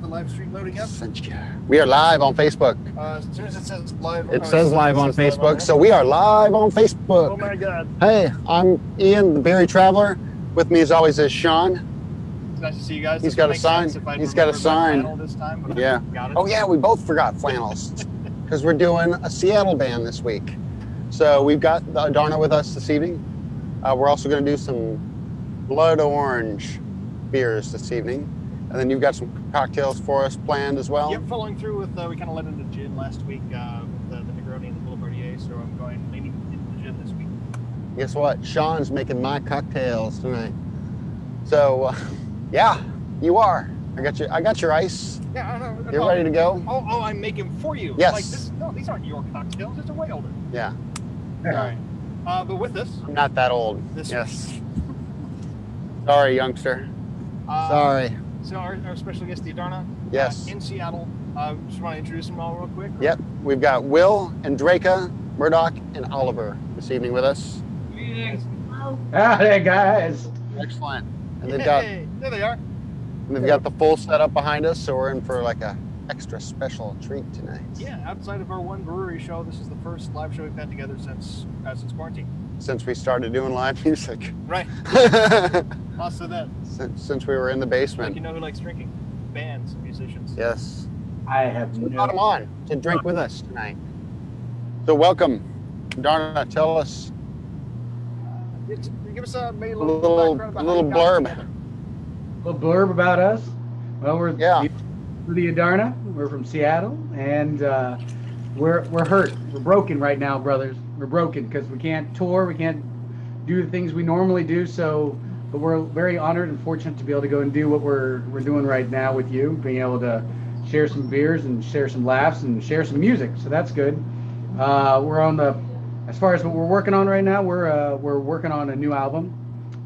the live stream loading up? We are live on Facebook. As soon as it says live, it says live on Facebook, so we are live on Facebook. Oh my God! Hey, I'm Ian, the Beery Traveler. With me, as always, is Sean. It's nice to see you guys. He's got a sign. He's got a sign. This time, but yeah. Got it. Oh yeah, we both forgot flannels because we're doing a Seattle band this week. So we've got the Adarna with us this evening. We're also going to do some blood orange beers this evening. And then you've got some cocktails for us planned as well? Yep, following through with, we kind of led into gin last week, the Negroni and the Boulevardier, so I'm going leaning into the gin this week. Guess what? Sean's making my cocktails tonight. So, yeah, you are. I got your ice. Yeah, I know. You're ready to go? Oh, I'm making for you. Yes. Like no, these aren't your cocktails. It's a way older. Yeah. All right. But with this. I'm not that old. Yes. Sorry, youngster. Sorry. So our special guest, the Adarna, yes, in Seattle. Just want to introduce them all real quick. Yep, we've got Will and Draca, Murdoch, and Oliver this evening with us. Howdy, guys. Excellent. And they've got there they are. And they've got the full setup behind us, so we're in for like a extra special treat tonight. Yeah, outside of our one brewery show, this is the first live show we've had together since quarantine. Since we started doing live music. Right. Lots of that. Since we were in the basement. Like, you know who likes drinking? Bands and musicians. Yes. I have we got them on to drink with us tonight. So welcome. Adarna, tell us. Give us a little blurb. A little blurb about us. Well, we're the Adarna. We're from Seattle, and we're hurt. We're broken right now, brothers. We're broken because we can't tour. We can't do the things we normally do. But we're very honored and fortunate to be able to go and do what we're doing right now with you, being able to share some beers and share some laughs and share some music. So that's good. We're on the, as far as what we're working on right now, we're working on a new album,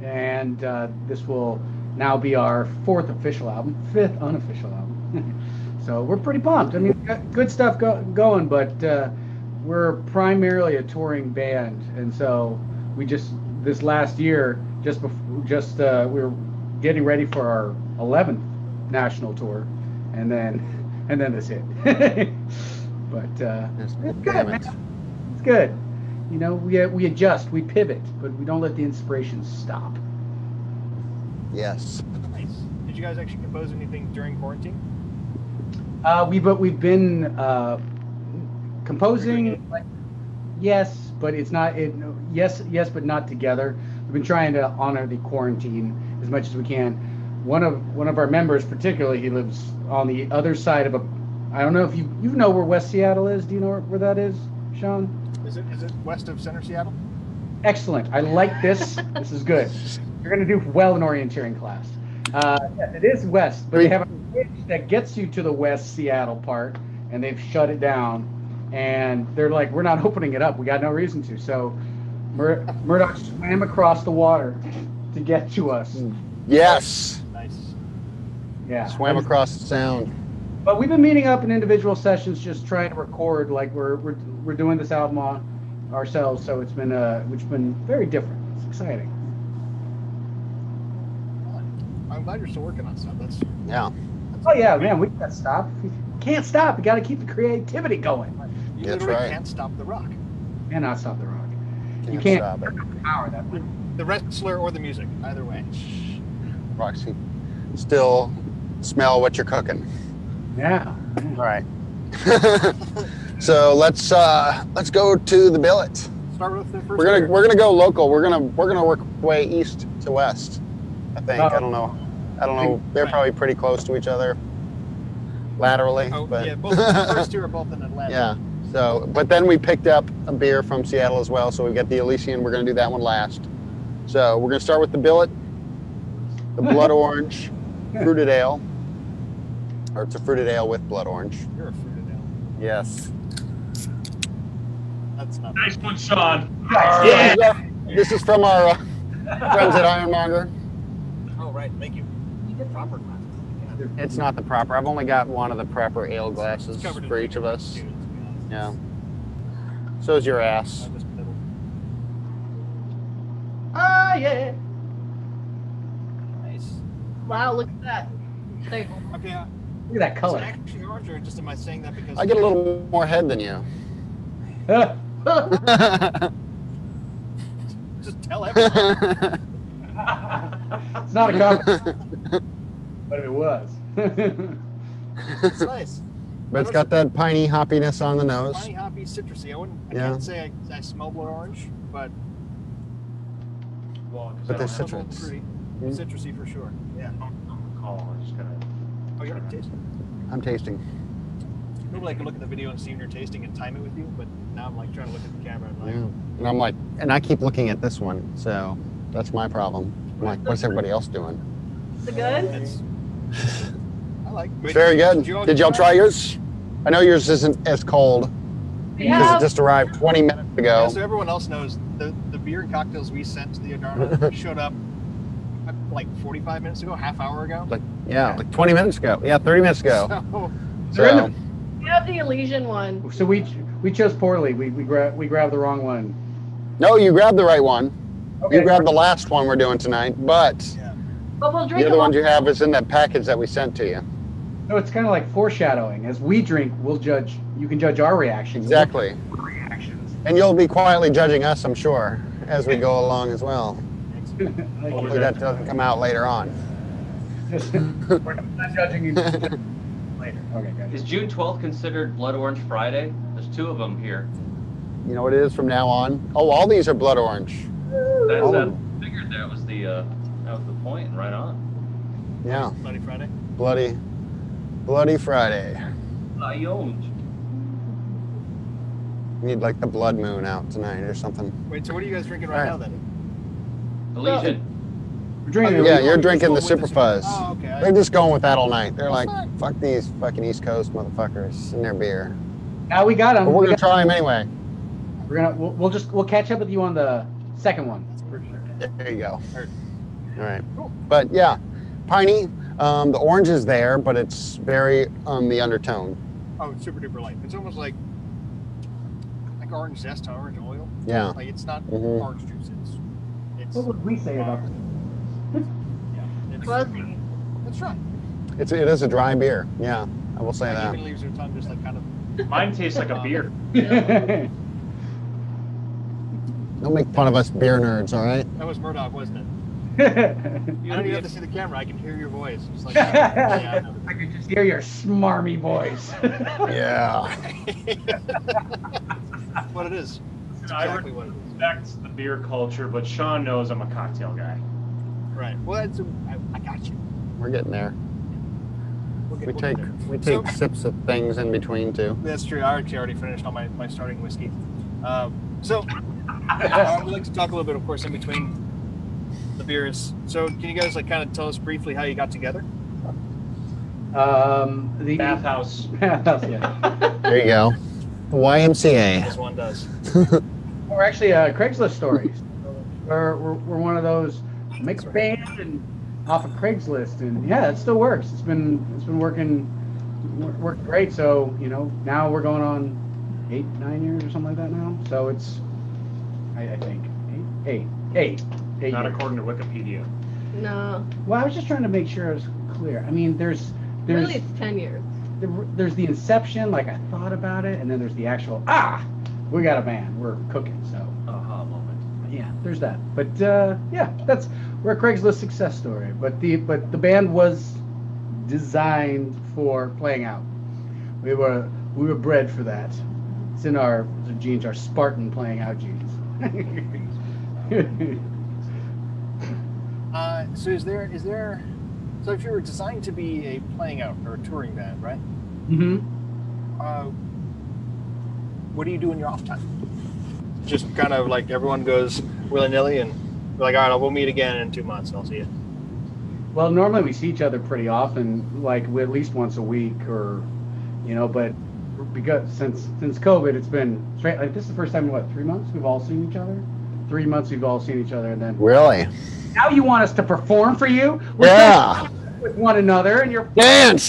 and this will now be our 4th official album, 5th unofficial album. So we're pretty pumped. I mean, we've got good stuff going, but we're primarily a touring band, and so we just this last year we were getting ready for our 11th national tour, and then this hit. But it's good, man. It's good. You know, we adjust, we pivot, but we don't let the inspiration stop. Yes. Nice. Did you guys actually compose anything during quarantine? We've been composing. Yes, but it's not. Yes, but not together. We've been trying to honor the quarantine as much as we can. One of our members, particularly, he lives on the other side of a. I don't know if you know where West Seattle is. Do you know where that is, Sean? Is it west of Center Seattle? Excellent. I like this. This is good. You're going to do well in orienteering class. Yes, it is west, but they have a bridge that gets you to the West Seattle part, and they've shut it down. And they're like, we're not opening it up. We got no reason to. So Murdoch swam across the water to get to us. Yes. Nice. Yeah. Swam across the sound. But we've been meeting up in individual sessions, just trying to record. Like we're doing this album ourselves, so it's been very different. It's exciting. I'm glad you're still working on stuff. Oh yeah, man, we can't stop. We can't stop. We got to keep the creativity going. You literally can't stop the rock. Cannot stop the rock. You can't stop it. Power that way. The wrestler or the music, either way. Roxy, still smell what you're cooking. Yeah. All right. So let's go to the billet. Start with the first. We're gonna go local. We're gonna work way east to west. I think. I don't know. They're probably pretty close to each other laterally. Oh, but yeah, both the first two are both in Atlanta. Yeah. So, but then we picked up a beer from Seattle as well. So we got the Elysian. We're gonna do that one last. So we're gonna start with the billet, the blood orange fruited ale, or it's a fruited ale with blood orange. You're a fruited ale. Yes. That's not nice one, Sean. Yeah. This is from our friends at Ironmonger. Oh, right. Thank you. You did proper glass. It's not the proper. I've only got one of the proper ale glasses for each of us. Yeah. So is your ass. Ah, yeah. Nice. Wow, look at that. There you go. Okay. Look at that Is it color. actually orange, or just am I saying that because I get a little more head than you. just tell everyone. It's not a compliment, but it was. It's nice. But it's got that piney hoppiness on the nose. Piney, hoppy, citrusy. I Yeah. can't say I smell blood orange, but But there's it smells citrus. Pretty. Mm. Citrusy for sure. Yeah. I'm just gonna. Oh, you're not tasting. I'm tasting. Normally I can look at the video and see when you're tasting and time it with you, but now I'm like trying to look at the camera and like, Yeah. And I'm like, and I keep looking at this one, so that's my problem. I'm like, what's everybody else doing? Is it good? it's. I like. It's very good. Did y'all try yours? I know yours isn't as cold because Yeah. it just arrived 20 minutes ago. Yeah, so everyone else knows the beer and cocktails we sent to the Adarna showed up like 45 minutes ago, half hour ago. Like 20 minutes ago. Yeah, 30 minutes ago. So, They're in So, You have the Elysian one. So we chose poorly. We grabbed the wrong one. no, you grabbed the right one. Okay. You grabbed the last one we're doing tonight, but yeah. But we'll the drink other a ones you have is in that package that we sent to you. No, it's kind of like foreshadowing. As we drink, we'll judge. You can judge our reactions. Exactly. We'll judge our reactions. And you'll be quietly judging us, I'm sure, as we go along as well. Hopefully that doesn't come out later on. We're not judging you later. Okay, guys. Is June 12th considered Blood Orange Friday? There's two of them here. You know what it is from now on? Oh, all these are blood orange. That's Oh. I figured that was the point, and right on. Yeah, Bloody Friday. bloody Friday. I owned. We need like the blood moon out tonight or something. Wait, so what are you guys drinking right All right. now then? Elysian. We're drinking. Yeah, you're you're just drinking going the with Super the Fuzz. Oh, okay. They're just going with that all night. They're That's like, fine. fuck these fucking East Coast motherfuckers and their beer. Now we got them. But we're gonna try them anyway. We'll catch up with you on the second one for sure. There you go. Heard. All right. Cool. But yeah, piney. The orange is there, but it's very on the undertone. Oh, it's super duper light. It's almost like orange zest, orange oil. Yeah. Like it's not Mhm. orange juice. It's What would we say about this? yeah. Fuzzy. It's right. It is a dry beer. Yeah, I will say Like that. even leaves your tongue just like kind of. Mine tastes like a beer. Don't make fun of us beer nerds, all right? That was Murdoch, wasn't it? I don't even have to see the camera. I can hear your voice. It's like, yeah, I know. I could just hear your smarmy voice. Yeah. What it is. It's I exactly what it is. respect the beer culture, but Sean knows I'm a cocktail guy. Right. Well, that's I got you. We're getting there. We'll get, We we'll take get there. we take So- sips of things in between too. That's true. I actually already finished all my starting whiskey. So I would like to talk a little bit, of course, in between the beers. So can you guys like kind of tell us briefly how you got together? The Bathhouse. bathhouse, yeah. There you go. The YMCA. As one does. We're actually Craigslist stories. We're one of those mixed band and off of Craigslist, and yeah, it still works. It's been working great. So now we're going on 8-9 years or something like that now. So it's I think eight Not years. according to Wikipedia. No. Well, I was just trying to make sure it was clear. I mean, there's Really, it's 10 years. there's the inception, like I thought about it, and then there's the actual we got a band, we're cooking. So Aha moment. yeah, there's that. But yeah, we're a Craigslist success story. But the band was designed for playing out. We were bred for that. It's in our genes, our Spartan playing out genes. So is there? So if you were designed to be a playing out or a touring band, right? Mm-hmm. What do you do in your off time? Just kind of like everyone goes willy-nilly and we're like, all right, we'll meet again in 2 months and I'll see you. Well, normally we see each other pretty often, like at least once a week, or but because since COVID, it's been straight. Like this is the first time in 3 months we've all seen each other. 3 months we've all seen each other, and then Really? now you want us to perform for you? We're Yeah. with one another, and you're Dance.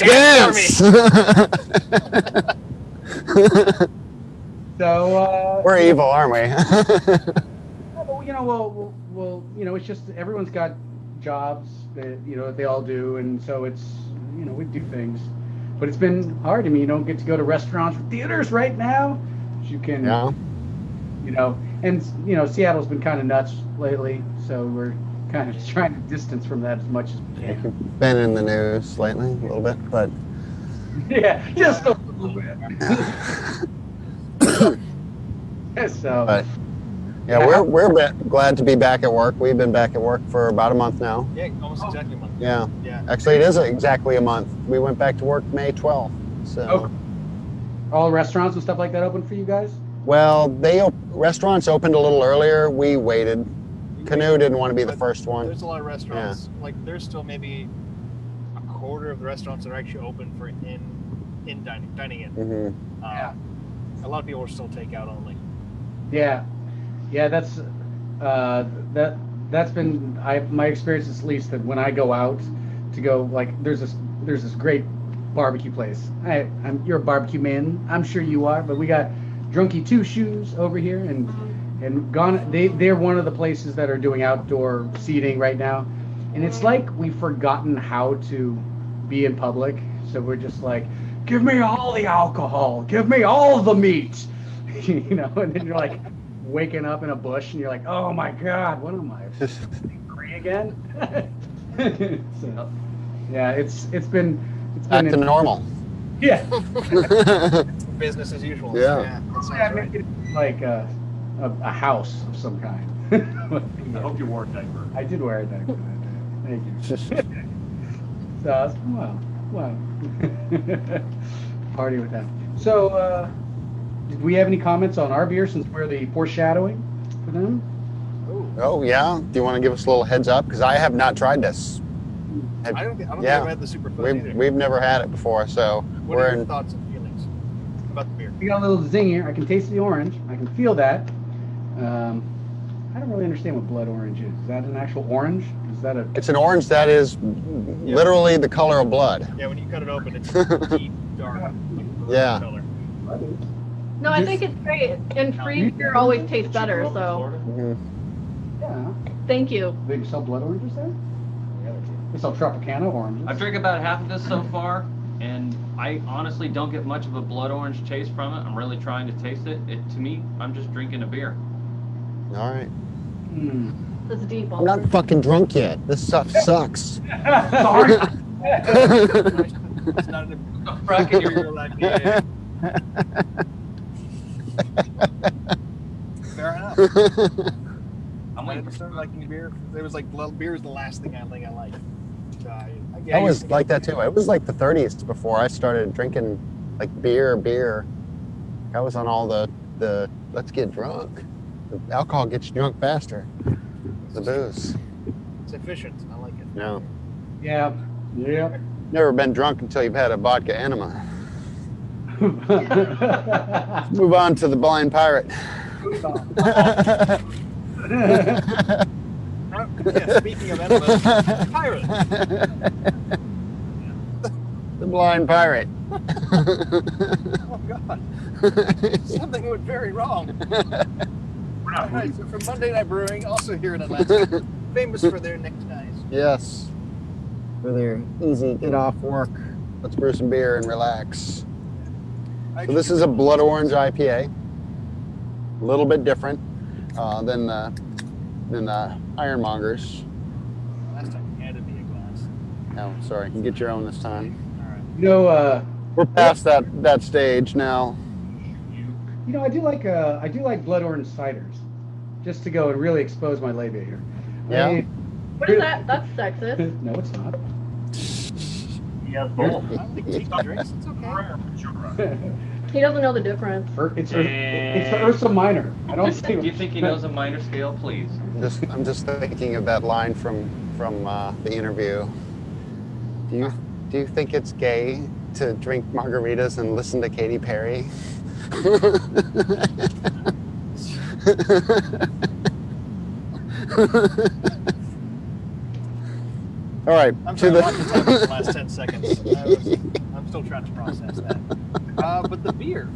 so. We're evil, aren't we? Well, it's just everyone's got jobs that they all do, and so it's we do things. but it's been hard. I mean, you don't get to go to restaurants or theaters right now. You can, Yeah. you know, and you know, Seattle's been kind of nuts lately, so we're kind of trying to distance from that as much as we can. Been in the news lately a little bit, but Yeah, just a little bit. So, but yeah, we're glad to be back at work. We've been back at work for about a month now. Yeah, almost exactly a month. Yeah. Yeah. Actually, it is exactly a month. We went back to work May 12th. So. Oh. All restaurants and stuff like that open for you guys? Well, restaurants opened a little earlier. We waited. Canoe didn't want to be the first one. There's a lot of restaurants. Yeah. Like there's still maybe a quarter of the restaurants that are actually open for in dining in. Mm-hmm. Yeah. A lot of people are still takeout only. Yeah, that's that's been my experience at least, that when I go out to go, like there's this great barbecue place. You're a barbecue man, I'm sure you are, but we got Drunky Two Shoes over here, and they're one of the places that are doing outdoor seating right now, and it's like we've forgotten how to be in public, so we're just like, give me all the alcohol, give me all the meat. You know, and then you're like waking up in a bush and you're like, oh my God, what am I, free again? So, yeah, it's been back to normal. Yeah. Business as usual. Yeah. Yeah, make it like a house of some kind. I hope you wore a diaper. I did wear a diaper that day. Thank you. So, wow. Party with that. So, did we have any comments on our beer since we're the foreshadowing for them? Oh yeah. Do you want to give us a little heads up? Because I have not tried this. I don't think I've had the super fuzz either. We've never had it before, so what are your thoughts and feelings about the beer? We got a little zing here. I can taste the orange. I can feel that. I don't really understand what blood orange is. Is that an actual orange? Is that a? It's an orange that is literally the color of blood. Yeah, when you cut it open, it's deep dark. Yeah. Color. No, I think it's great. And free beer always tastes better, so Mm-hmm. Yeah. thank you. They sell blood oranges there? They sell Tropicana oranges. I've drank about half of this so far, and I honestly don't get much of a blood orange taste from it. I'm really trying to taste it. To me, I'm just drinking a beer. All right. It's deep. I'm not fucking drunk yet. This stuff sucks. Sorry. It's not a Bracket your real IPA. Fair enough. I'm I waiting for started liking beer. It was like beer is the last thing I think I like. So I was like that too. It was like the 30s before I started drinking like beer. I was on all the let's get drunk. The alcohol gets you drunk faster. The booze. It's efficient. I like it. No. Yeah. Yeah. Never been drunk until you've had a vodka enema. Move on to the blind pirate. Yeah, speaking of enemas, pirate. The blind pirate. Oh God, something went very wrong. All right, so from Monday Night Brewing, also here in Atlanta, famous for their neckties. Yes. For their easy get off work. Let's brew some beer and relax. So this is a blood orange IPA. A little bit different than the Ironmongers. Last time you handed me a glass. Oh, sorry. You get your own this time. All right. You know, We're past that stage now. you know, I do like blood orange ciders, just to go and really expose my labia here. Yeah. What is that? That's sexist. No, it's not. Yeah, both. I don't think he drinks. It's okay. He doesn't know the difference. It's the Ursa Minor. I don't see. Do you think he knows a minor scale, please? I'm just thinking of that line from the interview. Do you think it's gay to drink margaritas and listen to Katy Perry? All right. I'm sorry, I watched the time for the last 10 seconds. I'm still trying to process that. But the beer.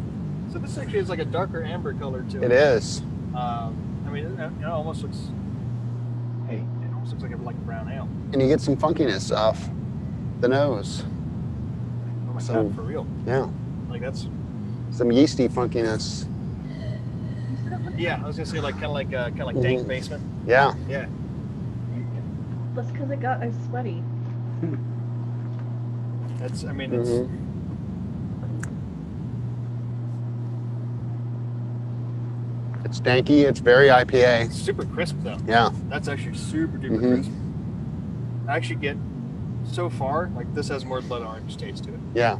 So this actually is like a darker amber color to it. It is. I mean, it almost looks. Hey. It almost looks like a brown ale. And you get some funkiness off the nose. Oh like Some- that for real. Yeah. Like that's Some yeasty funkiness. yeah. I was gonna say like kind of like dank basement. Yeah. Yeah. That's because it got sweaty. That's I mean it's Mhm. It's danky. It's very IPA. super crisp though. Yeah. That's actually super duper Mhm. crisp. I actually get so far like this has more blood orange taste to it. Yeah.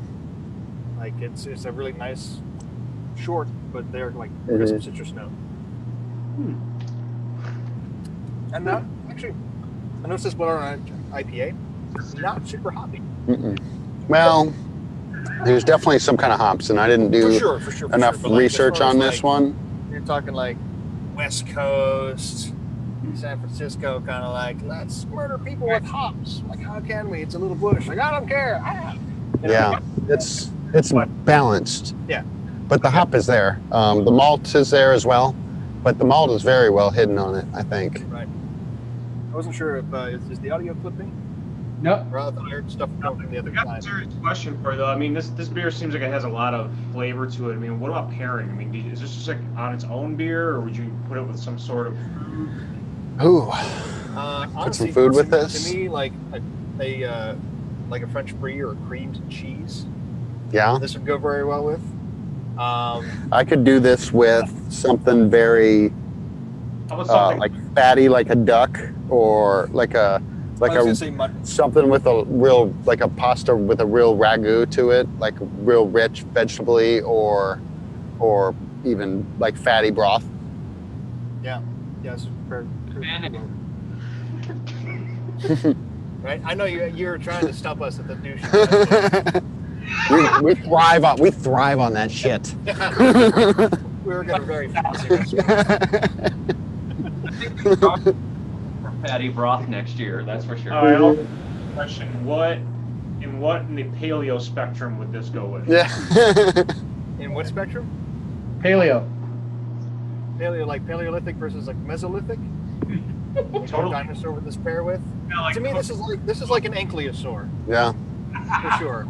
Like it's a really nice, short, but they're like crisp Mhm. citrus note. Hmm. And not actually, I noticed this blood orange IPA, not super hoppy. Mm-mm. Well, there's definitely some kind of hops, and I didn't do For sure. enough But, like, as research far as, on this like, one. You're talking like West Coast, San Francisco, kind of like let's murder people with hops. Like how can we? It's a little bush. Like I don't care. You know? Yeah, it's balanced. Yeah. But the hop is there. The malt is there as well, but the malt is very well hidden on it, I think. Right. I wasn't sure if is the audio clipping, No. or I thought I heard stuff coming from the other I got a side. serious question for you though. I mean, this beer seems like it has a lot of flavor to it. I mean, what about pairing? I mean, is this just like on its own beer, or would you put it with some sort of food? Ooh, Honestly, food with to this? me, like a French brie or a creamed cheese, yeah. this would go very well with. I could do this with something very How about something like fatty, like a duck, or like I was gonna say mutton. something with a real, like a pasta with a real ragu to it, like real rich vegetably, or even like fatty broth. Yeah, it's very Bannock. right. I know you're trying to stop us at the douche. we thrive on that shit. We were getting very fancy. Fatty broth next year, that's for sure. All right, I'll question. What in the paleo spectrum would this go with? Yeah. In what spectrum? Paleo. Paleo, like Paleolithic versus like Mesolithic? What Totally. dinosaur would this pair with? Yeah, like To me, this is like an ankylosaur Yeah. for sure.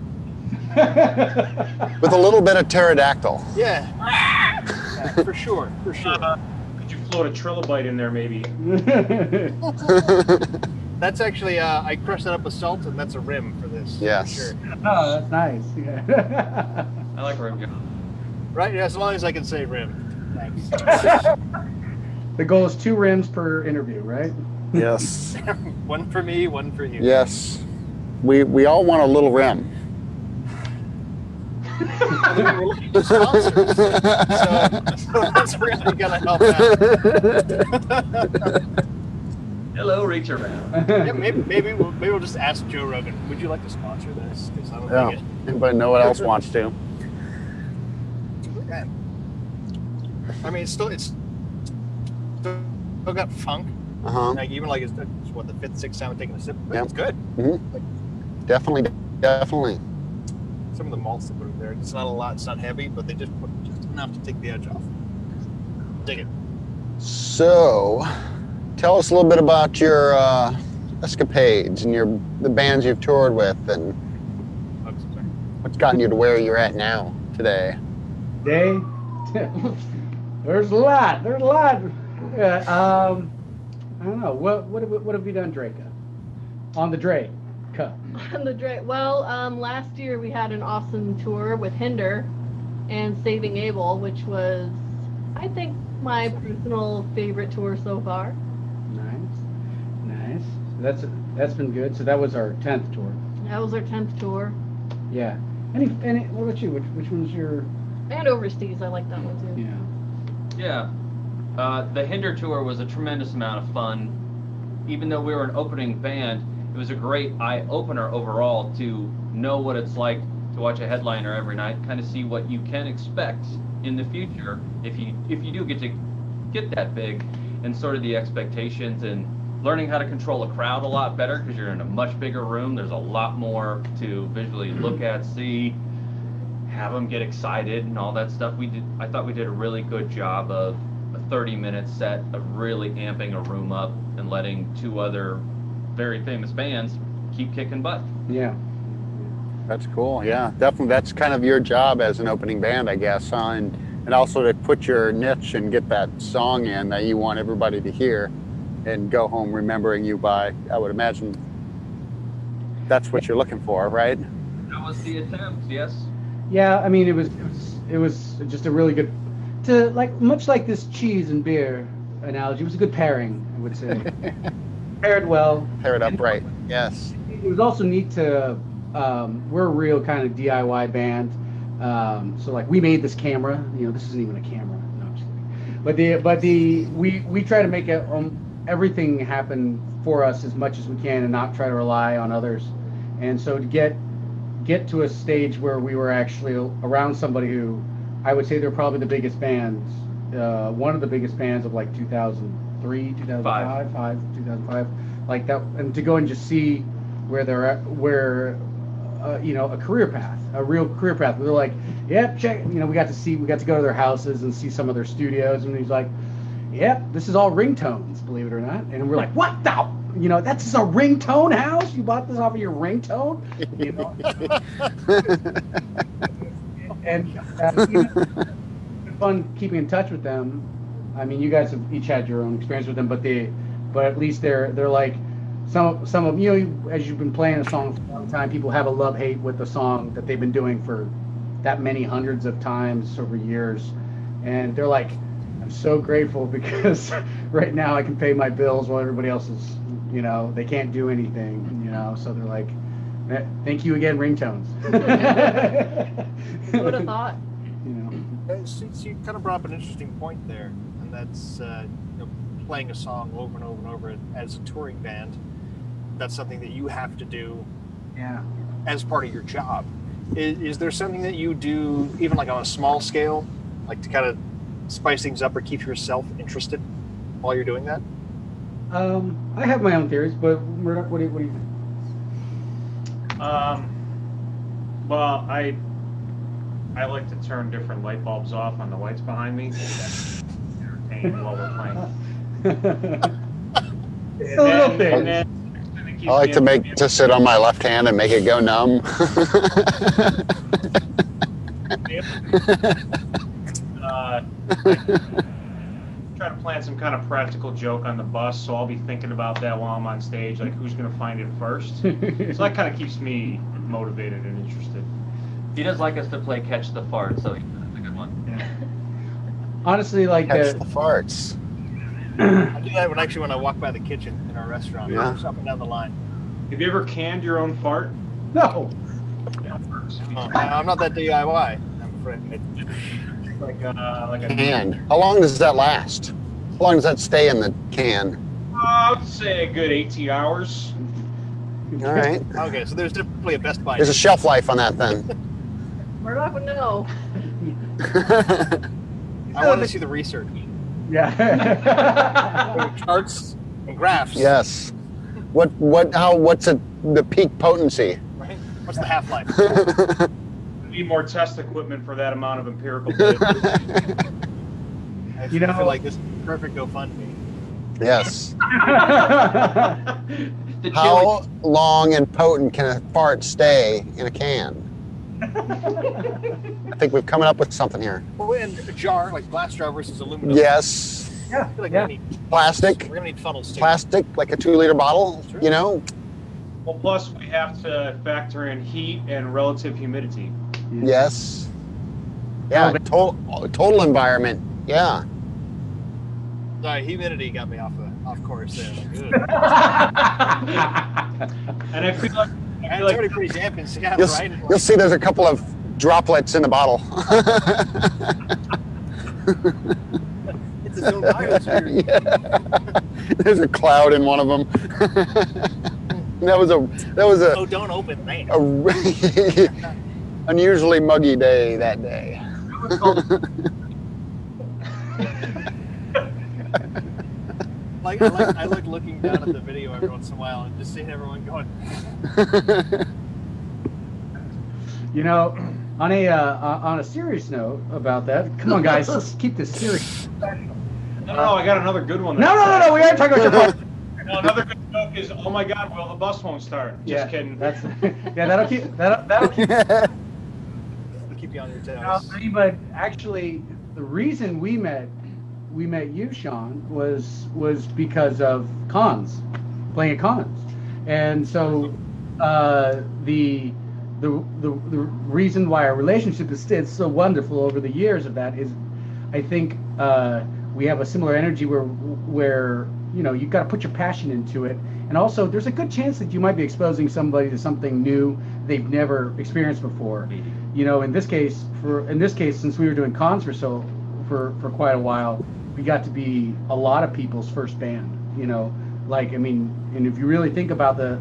With a little bit of pterodactyl. Yeah, for sure. could you float a trilobite in there maybe? That's actually I crushed that up with salt, and that's a rim for this. Yes. For sure. Oh, that's nice. Yeah. I like rim job. Right? Yeah, as long as I can say rim. Thanks. The goal is 2 rims per interview, right? Yes. One for me, one for you. Yes. We all want a little rim. We're looking for sponsors, so that's really gonna help out. Hello, reach around. Yeah, maybe we'll just ask Joe Rogan. Would you like to sponsor this? Because I don't Yeah. think Anybody know what else wants to? it. I mean, it's still got funk. Uh-huh. Like even like it's what the 5th, 6th time I'm taking a sip. But Yeah. It's good. Definitely. Some of the malts they put in there, it's not a lot. It's not heavy, but they just put just enough to take the edge off. Dig it. So, tell us a little bit about your escapades and the bands you've toured with, and Oops, sorry. what's gotten you to where you're at now today. Day. There's a lot. Yeah, I don't know. What have you done, Draca? On the Drake Cup. On the Dre. Well, last year we had an awesome tour with Hinder and Saving Abel, which was, I think, my personal favorite tour so far. Nice. So that's been good. So that was our 10th tour. That was our 10th tour. Yeah. What about you? Which one's your? And Overseas, I like that one too. Yeah. Yeah. The Hinder tour was a tremendous amount of fun. Even though we were an opening band, it was a great eye-opener overall to know what it's like to watch a headliner every night, kind of see what you can expect in the future if you do get that big, and sort of the expectations, and learning how to control a crowd a lot better because you're in a much bigger room. There's a lot more to visually look at, see, have them get excited and all that stuff. I thought we did a really good job of a 30-minute set of really amping a room up and letting 2 other very famous bands keep kicking butt. Yeah. That's cool. Yeah, definitely. That's kind of your job as an opening band, I guess, huh? And also to put your niche and get that song in that you want everybody to hear and go home remembering you by, I would imagine that's what you're looking for, right? That was the attempt, yes. Yeah, I mean, it was just a really good, much like this cheese and beer analogy. It was a good pairing, I would say. Paired well. Pair it up right. Yes. It was also neat to. We're a real kind of DIY band. So like we made this camera. You know, this isn't even a camera. No, I'm just kidding. But we try to make it everything happen for us as much as we can and not try to rely on others. And so to get to a stage where we were actually around somebody who I would say they're probably the biggest bands, one of the biggest bands of like 2003, 2005, like that, and to go and just see where they're at, you know, a real career path. Where they're like, yep, check. You know, we got to go to their houses and see some of their studios, and he's like, yep, this is all ringtones, believe it or not. And we're like, what the? You know, that's a ringtone house? You bought this off of your ringtone? You know? And you know, it's fun keeping in touch with them. I mean, you guys have each had your own experience with them, but at least they're like some of you know, as you've been playing a song for a long time, people have a love-hate with the song that they've been doing for that many hundreds of times over years, and they're like, I'm so grateful because right now I can pay my bills while everybody else is, you know, they can't do anything, you know, so they're like, thank you again, ringtones. Who would have thought? You know. So you kind of brought up an interesting point there, and that's you know, playing a song over and over and over as a touring band. That's something that you have to do, Yeah. as part of your job. Is there something that you do, even like on a small scale, like to kind of spice things up or keep yourself interested while you're doing that? I have my own theories, but Murdoch, what do you think? Well, I like to turn different light bulbs off on the lights behind me. That's entertaining while we're playing. It's a little thing. I like to sit on my left hand and make it go numb. Try to plan some kind of practical joke on the bus, so I'll be thinking about that while I'm on stage, like who's going to find it first. So that kind of keeps me motivated and interested. He does like us to play Catch the Fart, so that's a good one. Yeah. Honestly, like Catch the farts. I do that when I walk by the kitchen in our restaurant. Yeah. Just up and down the line. Have you ever canned your own fart? no. I'm not that DIY, I'm afraid. Like a Can. How long does that last? How long does that stay in the can? I would say a good 18 hours. All right. Okay, so there's definitely a Best Buy. There's a shelf life on that then. Murdoch would know. I want to see the research. Yeah. Charts and graphs. Yes. What's the peak potency? Right? What's the half-life? Need more test equipment for that amount of empirical data. I You know- feel like this is perfect GoFundMe. Yes. The How long and potent can a fart stay in a can? I think we're coming up with something here. Oh, and a jar, like glass jar versus aluminum. Yes. I feel like Yeah. we're Plastic. gonna need funnels too. Plastic, like a 2-liter bottle, Sure. you know? Well, plus we have to factor in heat and relative humidity. Yes. Yeah, total environment. Yeah. Sorry, humidity got me off course there. Like, And I feel like and it's already pretty damp in Seattle, You'll, right? you'll see there's a couple of droplets in the bottle. It's its own biosphere. Yeah. There's a cloud in one of them. that was a Oh, don't open that. a unusually muggy day that day. I like looking down at the video every once in a while and just seeing everyone going. You know, on a serious note about that, come on, guys, let's keep this serious. No, I got another good one. No, we gotta talk about your part. Another good joke is, oh my God, well the bus won't start. Yeah, Just kidding. That's that'll keep. It'll keep you on your toes. But actually, the reason we met you, Sean, was because of cons, playing at cons, and so the reason why our relationship has stayed so wonderful over the years of that is, I think we have a similar energy where you know you've got to put your passion into it, and also there's a good chance that you might be exposing somebody to something new they've never experienced before. You know, in this case, since we were doing cons for quite a while, we got to be a lot of people's first band. You know, like I mean, and if you really think about the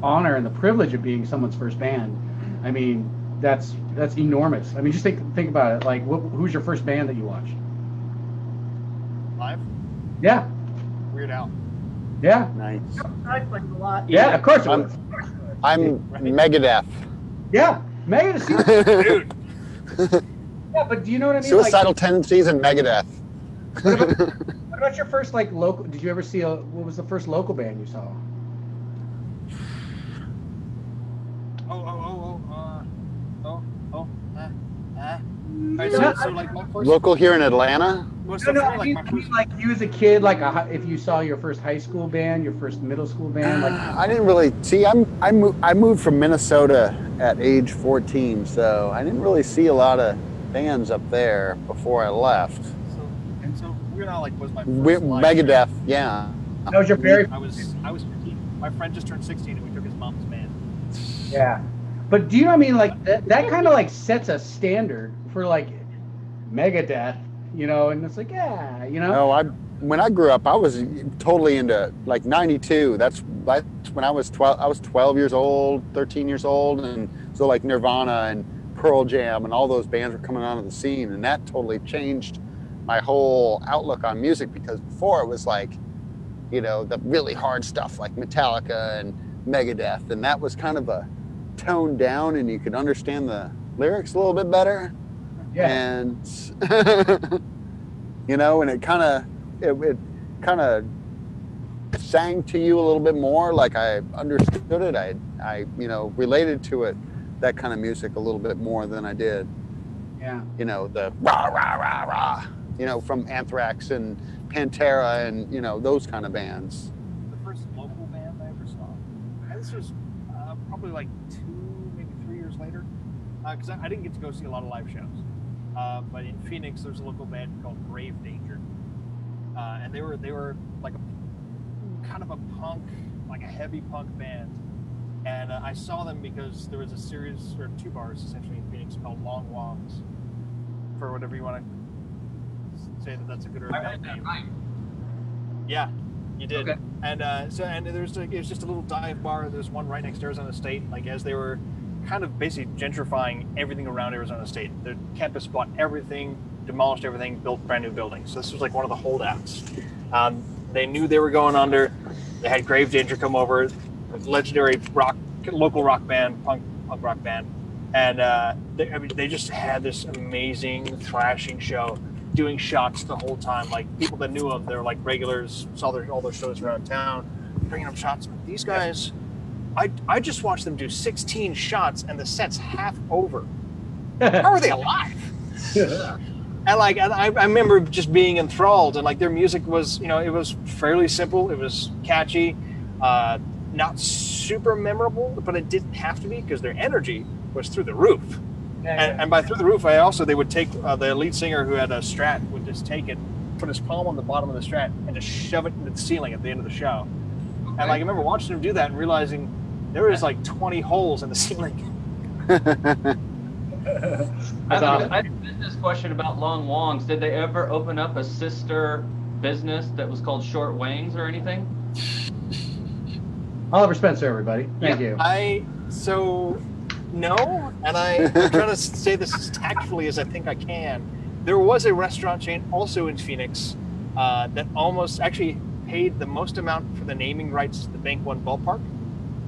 honor and the privilege of being someone's first band, I mean, that's enormous. I mean, just think about it. Like, who's your first band that you watched? Live? Yeah. Weird Al. Yeah. Nice. I played a lot. Yeah, of course it was. I'm Megadeth. Yeah, Megadeth. Dude. Yeah, but do you know what I mean? Suicidal Tendencies and Megadeth. What about your first like local? Did you ever see what was the first local band you saw? Alright, so like my first Local here in Atlanta. I mean, like you as a kid, like if you saw your first high school band, your first middle school band, like I didn't really see. I moved from Minnesota at age 14, so I didn't really see a lot of bands up there before I left. So Weird Al like was my first live Megadeth, yeah. that was your very I was 15. My friend just turned 16 and we took his mom's band. yeah. But do you know what I mean? Like that kind of like sets a standard for like Megadeth, you know, and it's like yeah, you know. No, when I grew up, I was totally into like '92. That's when I was 12. I was 12 years old, 13 years old, and so like Nirvana and Pearl Jam and all those bands were coming onto the scene, and that totally changed my whole outlook on music, because before it was like, you know, the really hard stuff like Metallica and Megadeth, and that was kind of a toned down and you could understand the lyrics a little bit better. Yeah. And you know, and it kind of sang to you a little bit more, like I understood it. I you know, related to it, that kind of music a little bit more than I did, Yeah. you know, the rah rah rah rah, you know, from Anthrax and Pantera and, you know, those kind of bands. The first local band I ever saw, and this was probably like 2, maybe 3 years later, because I didn't get to go see a lot of live shows. But in Phoenix, there's a local band called Grave Danger, and they were like a kind of a punk, like a heavy punk band. And I saw them because there was a series, or 2 bars essentially in Phoenix called Long Wongs, for whatever you want to say that's a good or a bad name. Right. Yeah, you did. Okay. And it was just a little dive bar. There's one right next to Arizona State. Like as they were kind of basically gentrifying everything around Arizona State. The campus bought everything, demolished everything, built brand new buildings. So this was like one of the holdouts. They knew they were going under. They had Grave Danger come over, legendary local rock band, punk rock band, and they just had this amazing thrashing show, doing shots the whole time. Like people that knew them, they're like regulars, saw all their shows around town, bringing them shots. These guys, I just watched them do 16 shots and the set's half over. How are they alive? And like, I remember just being enthralled, and like their music was, you know, it was fairly simple, it was catchy, not super memorable, but it didn't have to be because their energy was through the roof. And by through the roof, they would take the lead singer who had a Strat would just take it, put his palm on the bottom of the Strat, and just shove it into the ceiling at the end of the show. Okay. And like I remember watching him do that and realizing there was like 20 holes in the ceiling. I have a business question about Long Wongs. Did they ever open up a sister business that was called Short Wangs or anything? Oliver Spencer, everybody. Thank you. No, and I'm trying to say this as tactfully as I think I can. There was a restaurant chain also in Phoenix that almost actually paid the most amount for the naming rights to the Bank One ballpark.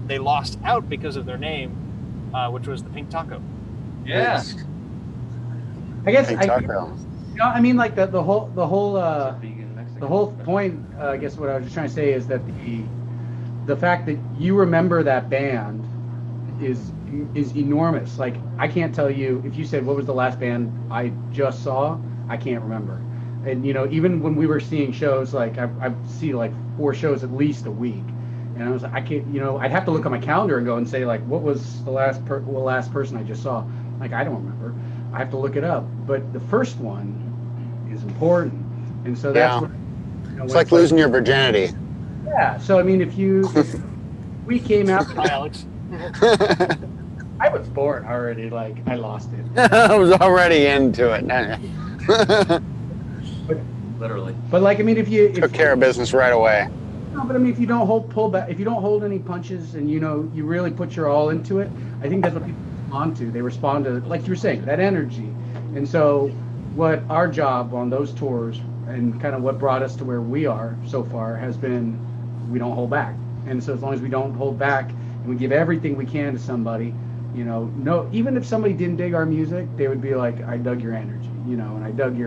They lost out because of their name, which was the Pink Taco. Yeah. I guess Pink Taco. You know, I mean, like the whole point. I guess what I was just trying to say is that the fact that you remember that band is enormous. Like, I can't tell you, if you said what was the last band I just saw, I can't remember. And even when we were seeing shows, like I see like 4 shows at least a week, and I was like, I can't, I'd have to look on my calendar and go and say, like, what was the last person I just saw? Like, I don't remember. I have to look it up. But the first one is important, and so that's what, it's like losing your virginity. Yeah. So I mean, if we came out, Hi, Alex. I was bored already. Like, I lost it. I was already into it. Literally. But like, I mean, if Took care of business right away. No, but I mean, if you don't pull back, if you don't hold any punches, and you really put your all into it, I think that's what people respond to. They respond to, like you were saying, that energy. And so, what our job on those tours, and kind of what brought us to where we are so far, has been, we don't hold back. And so, as long as we don't hold back and we give everything we can to somebody, no, even if somebody didn't dig our music, they would be like, I dug your energy, and I dug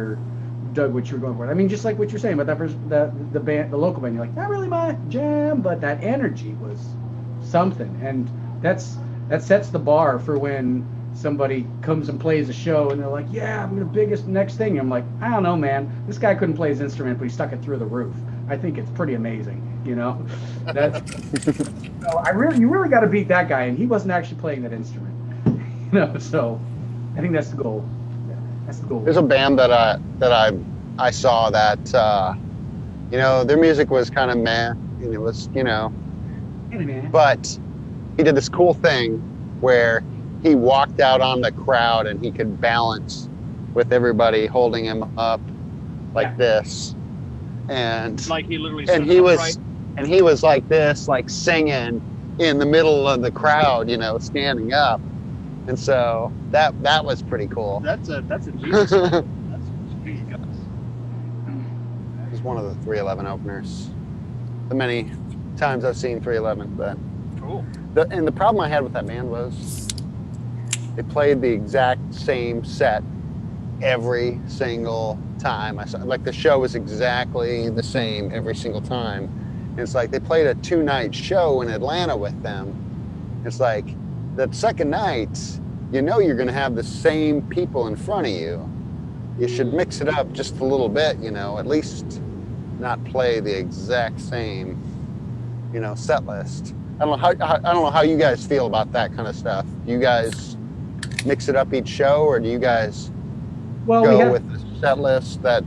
what you were going for. I mean, just like what you're saying about that person, the band, the local band, you're like, not really my jam, but that energy was something, and that sets the bar for when somebody comes and plays a show, and they're like, yeah, I'm the biggest next thing. I'm like, I don't know, man. This guy couldn't play his instrument, but he stuck it through the roof. I think it's pretty amazing, That's you really got to beat that guy, and he wasn't actually playing that instrument, So I think that's the goal. That's the goal. There's a band that I saw that their music was kind of meh, and it was but he did this cool thing where he walked out on the crowd and he could balance with everybody holding him up like this, and Like he literally. he was like this, like singing in the middle of the crowd, standing up. And so that was pretty cool. That's a Jesus. That's Jesus. It was one of the 311 openers. The many times I've seen 311, but Cool. The problem I had with that band was they played the exact same set every single time. Like the show was exactly the same every single time. And it's like they played a 2-night show in Atlanta with them. It's like, that second night, you're going to have the same people in front of you. You should mix it up just a little bit, at least not play the exact same, set list. I don't know how you guys feel about that kind of stuff. Do you guys mix it up each show, or do you guys go with the set list that,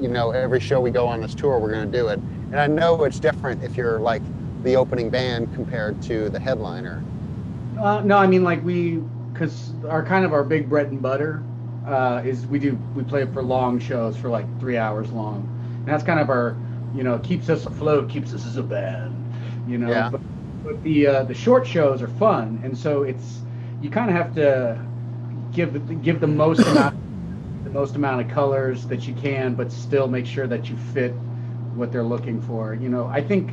every show we go on this tour, we're going to do it? And I know it's different if you're like the opening band compared to the headliner. No, I mean, like because our big bread and butter is we play for long shows for like 3 hours long, and that's kind of our, keeps us afloat, keeps us as a band, Yeah. But the short shows are fun, and so you kind of have to give the most amount of colors that you can, but still make sure that you fit what they're looking for. I think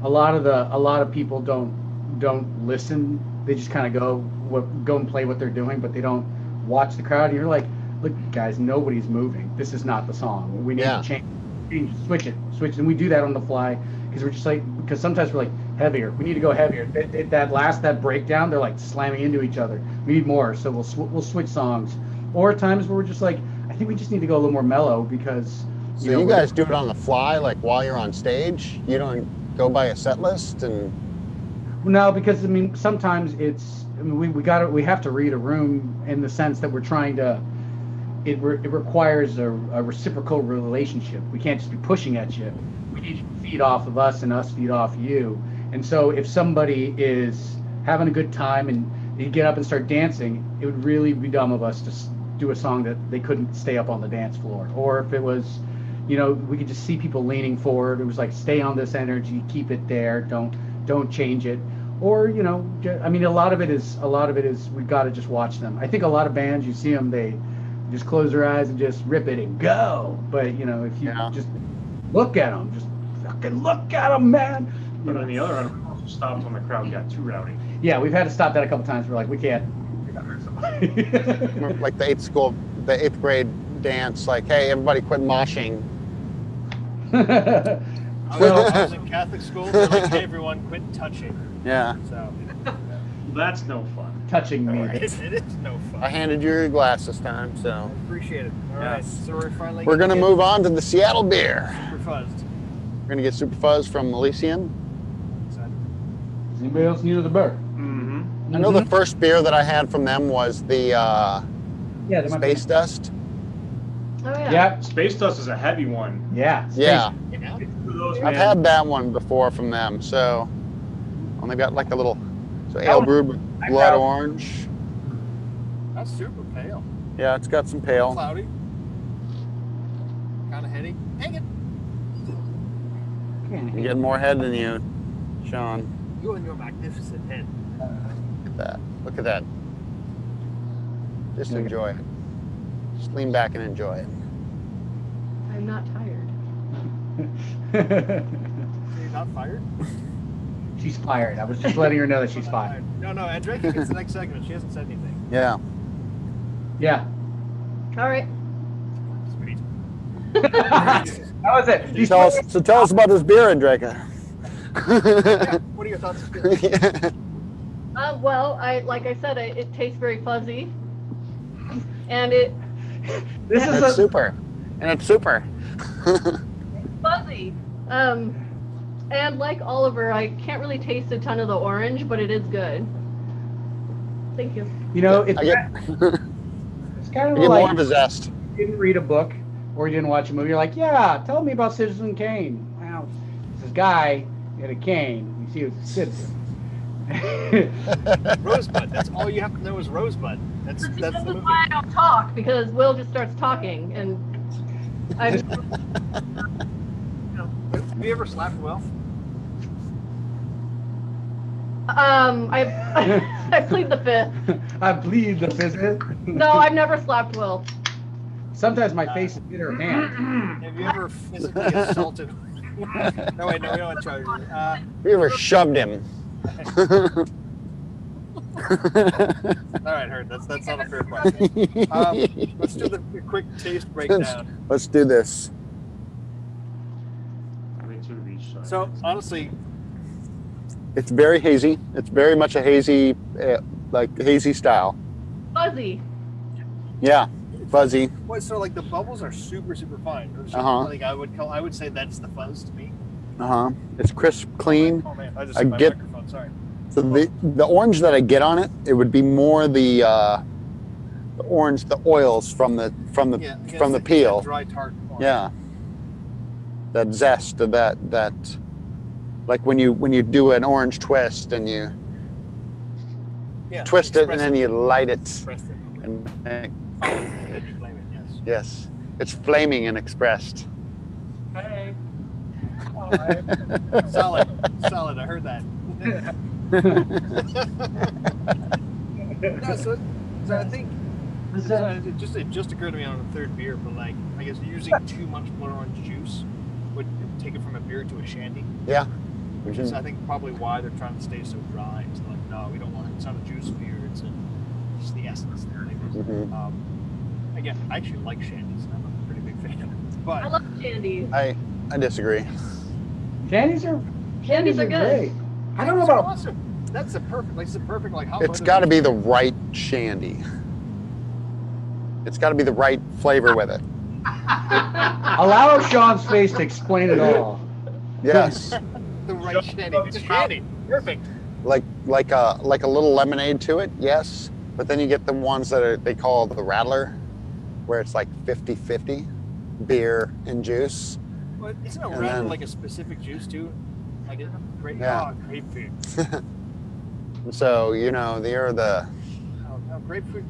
a lot of people don't listen. They just kind of go and play what they're doing, but they don't watch the crowd. And you're like, look, guys, nobody's moving. This is not the song. We need to change, switch it. And we do that on the fly because we're just like, because sometimes we're like, heavier. We need to go heavier. That breakdown, they're like slamming into each other. We need more, so we'll switch songs. Or times where we're just like, I think we just need to go a little more mellow because. So you guys do it on the fly, like while you're on stage? You don't go by a set list and. No, because I mean sometimes we have to read a room in the sense that we're trying to. It requires a reciprocal relationship. We can't just be pushing at you. We need you to feed off of us and us feed off you. And so if somebody is having a good time and they get up and start dancing, it would really be dumb of us to do a song that they couldn't stay up on the dance floor. Or if it was, we could just see people leaning forward. It was like, stay on this energy, keep it there, don't change it. Or, I mean, a lot of it is we've got to just watch them. I think a lot of bands, you see them, they just close their eyes and just rip it and go. But, if you just look at them, just fucking look at them, man. But on the other hand, we also stopped when the crowd got too rowdy. Yeah, we've had to stop that a couple times. We're like, we can't. We got to hurt somebody. Like the 8th grade dance, like, hey, everybody quit moshing. I was in Catholic school. They're like, hey, everyone, quit touching. Yeah. So That's no fun. Touching me. it is no fun. I handed you your glass this time, I so. appreciate it. All right, so we're finally. We're gonna get move on to the Seattle beer. super fuzzed. We're gonna get Super Fuzz from Elysian. Excited. Does anybody else need the beer? Mm-hmm. I know the first beer that I had from them was the Yeah, there might be- Space Dust. Oh yeah. Yep. Space Dust is a heavy one. Yeah. Yeah, Yeah. For those, I've man. had that one before from them. So, and they've got like a little, so That ale one- brewed with I blood found- orange. That's super pale. Yeah, it's got some pale. Cloudy. Kind of heady. Dang it. You're getting more head than you, Sean. You and your magnificent head. Look at that. Look at that. Just enjoy it. Just lean back and enjoy it. I'm not tired. So you're not fired? She's fired. I was just letting her know that she's Not fired. No, and Drake gets the next segment. She hasn't said anything. Yeah. Yeah. All right. Sweet. How was it? He's Tell us about this beer, Andreka. Yeah, what are your thoughts? Well, like I said, it tastes very fuzzy, and it This And is it's a, super. And it's super. fuzzy. And like Oliver, I can't really taste a ton of the orange, but it is good. Thank you. you know, it's, I get, it's kind I of get more of like a zest. you didn't read a book or you didn't watch a movie. You're like, yeah, tell me about Citizen Kane. Wow, this guy had a cane. You see, it was a citizen. Rosebud. That's all you have to know is Rosebud. That's This the is movie. why I don't talk, because Will just starts talking, and I. Have you ever slapped Will? I plead the fifth. I bleed the physics. No, I've never slapped Will. Sometimes my face is in her hand. Have you ever physically assaulted? No, wait, no, we don't want to charge you. Have you ever shoved him? All right, Herd, that's not a fair question. Let's do the quick taste breakdown. Let's do this. Wait, two of each side. So, honestly, It's very hazy. It's very much a hazy, like hazy style. Fuzzy. Yeah, fuzzy. so like the bubbles are super fine. Like I would say that's the fuzz to me. It's crisp, clean. Oh man, I just I hit my get- microphone. Sorry. So the orange that I get on it, it would be more the orange, the oils from the Yeah, from the it's peel. that dry tart. Orange. Yeah. That zest of that like when you do an orange twist and you Yeah, twist it and express then you light it Express it. and Oh, you blame it, yes. yes, it's flaming and expressed. Hey. All right. Solid. I heard that. No, so I think it just occurred to me on the third beer, but like I guess using too much blood orange juice would take it from a beer to a shandy, Yeah. which is I think probably why they're trying to stay so dry. It's like no, we don't want it. It's not a juice beer. It's just the essence there. Mhm. Again, I actually like shandies. I'm a pretty big fan, but I love shandies. I disagree. Candies are Shandies are good. great. I don't know it's about awesome. That's the perfect. Like it's the perfect like hot. It's got to be the right shandy. It's got to be the right flavor with it. allow Sean's face to explain it all. Yes. the right shandy. It's shandy. Perfect. like a little lemonade to it, yes. But then you get the ones that they call the Rattler, where it's like 50-50 beer and juice. But isn't a And rather then- like a specific juice too? Like a great, Yeah. grapefruit. And so they're the Oh, grapefruit.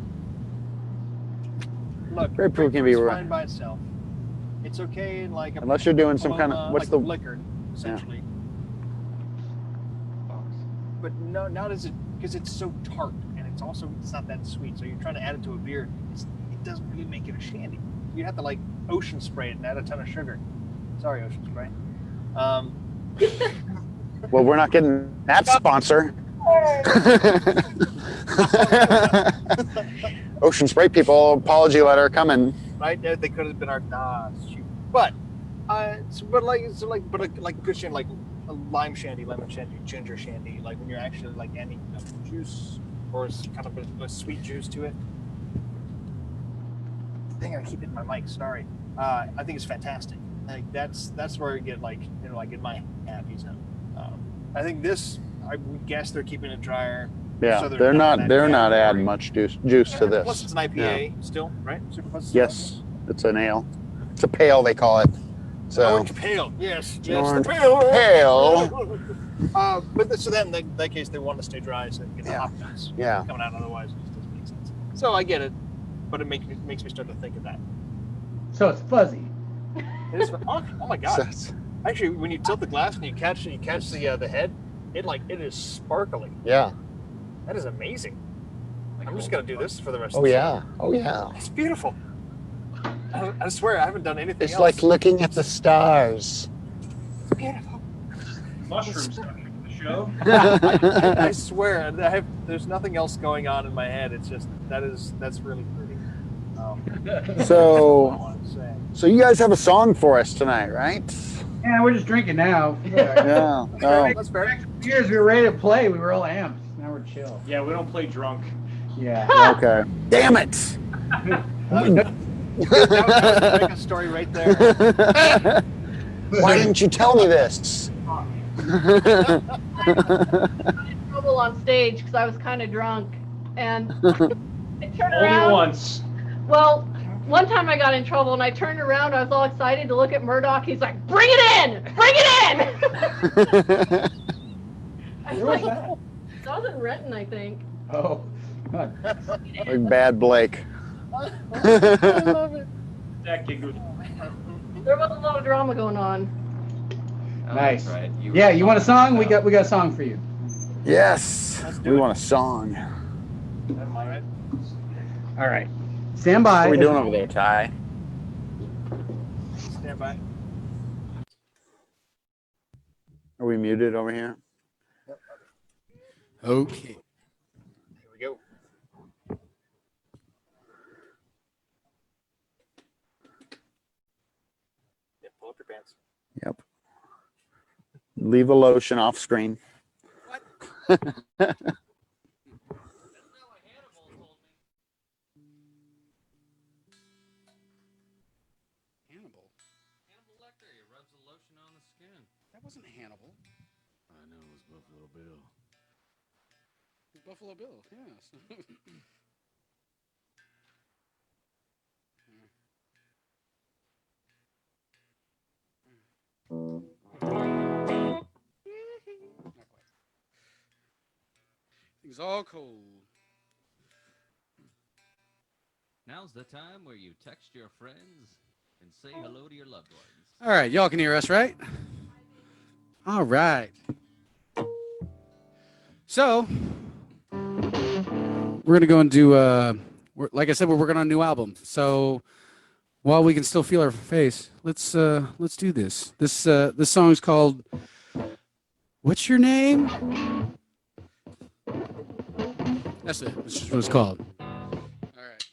Look, Grapefruit can be grapefruit's right. fine by itself. It's okay in like a unless you're doing some kind of what's like the liquor essentially. But no, not as it because it's so tart and it's not that sweet. So you're trying to add it to a beer. It doesn't really make it a shandy. You have to like ocean spray it and add a ton of sugar. Sorry, Ocean Spray. well, we're not getting that sponsor. Ocean Spray people, apology letter coming. Right? They could have been our shoot. But Like good shandy, like a lime shandy, lemon shandy, ginger shandy. Like when you're actually like adding juice or kind of a sweet juice to it. Dang, I keep hitting my mic. Sorry. I think it's fantastic. Like that's where I get like like in my happies. I think this. I would guess they're keeping it drier. Yeah, so they're not adding much juice to this. Plus, it's an IPA still, right? Super plus. Yes, it's an ale. It's a pale, they call it. So orange pale, yes, orange the pale. But so then in that case, they want to stay dry so they can get the hop nuts coming out. Otherwise, it just doesn't make sense. So I get it, but it makes me start to think of that. So it's fuzzy. It is. Oh my god! Actually, when you tilt the glass and you catch the head, it is sparkly. Yeah. That is amazing. I'm just gonna do this for the rest of the show. Oh yeah. It's beautiful. I swear I haven't done anything else. It's like looking at the stars. It's beautiful. Mushroom stuff in the show. I swear, there's nothing else going on in my head. It's just that's really pretty. So you guys have a song for us tonight, right? Yeah, we're just drinking now. Yeah. That's fair. Years we were ready to play. We were all amped. Now we're chill. Yeah, we don't play drunk. Yeah. Okay. Damn it! That was a story right there. Why didn't you tell me this? I got in trouble on stage because I was kind of drunk, and I turned around. Only once. Well, one time I got in trouble, and I turned around. I was all excited to look at Murdoch. He's like, "Bring it in! Bring it in!" I was like, that was in Renton, I think. Oh. Like Bad Blake. I love it. That gig was. There was a lot of drama going on. Oh, Nice. that's right. You want a song? We got a song for you. Yes. We want a song. All right. Stand by. What are we doing over there, Ty? Stand by. Are we muted over here? Yep. Okay. Here we go. Yeah, pull up your pants. Yep. Leave a lotion off screen. What? That wasn't Hannibal. I know, it was Buffalo Bill. Buffalo Bill, yes. Not quite. Things all cold. Now's the time where you text your friends and say hello to your loved ones. All right, y'all can hear us, right? All right. So, we're going to go and do, like I said, we're working on a new album. So, while we can still feel our face, let's do this. This song is called What's Your Name? That's it. That's just what it's called. All right.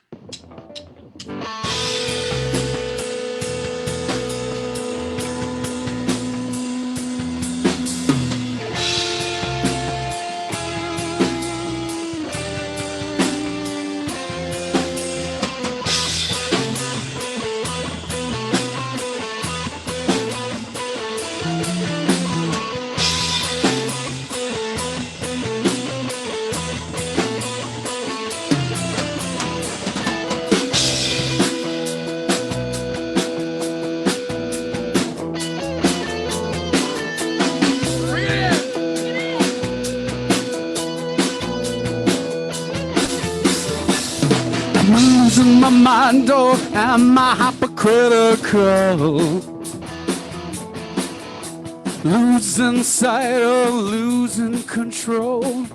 Losing my mind, oh, am I hypocritical? Losing sight or losing control?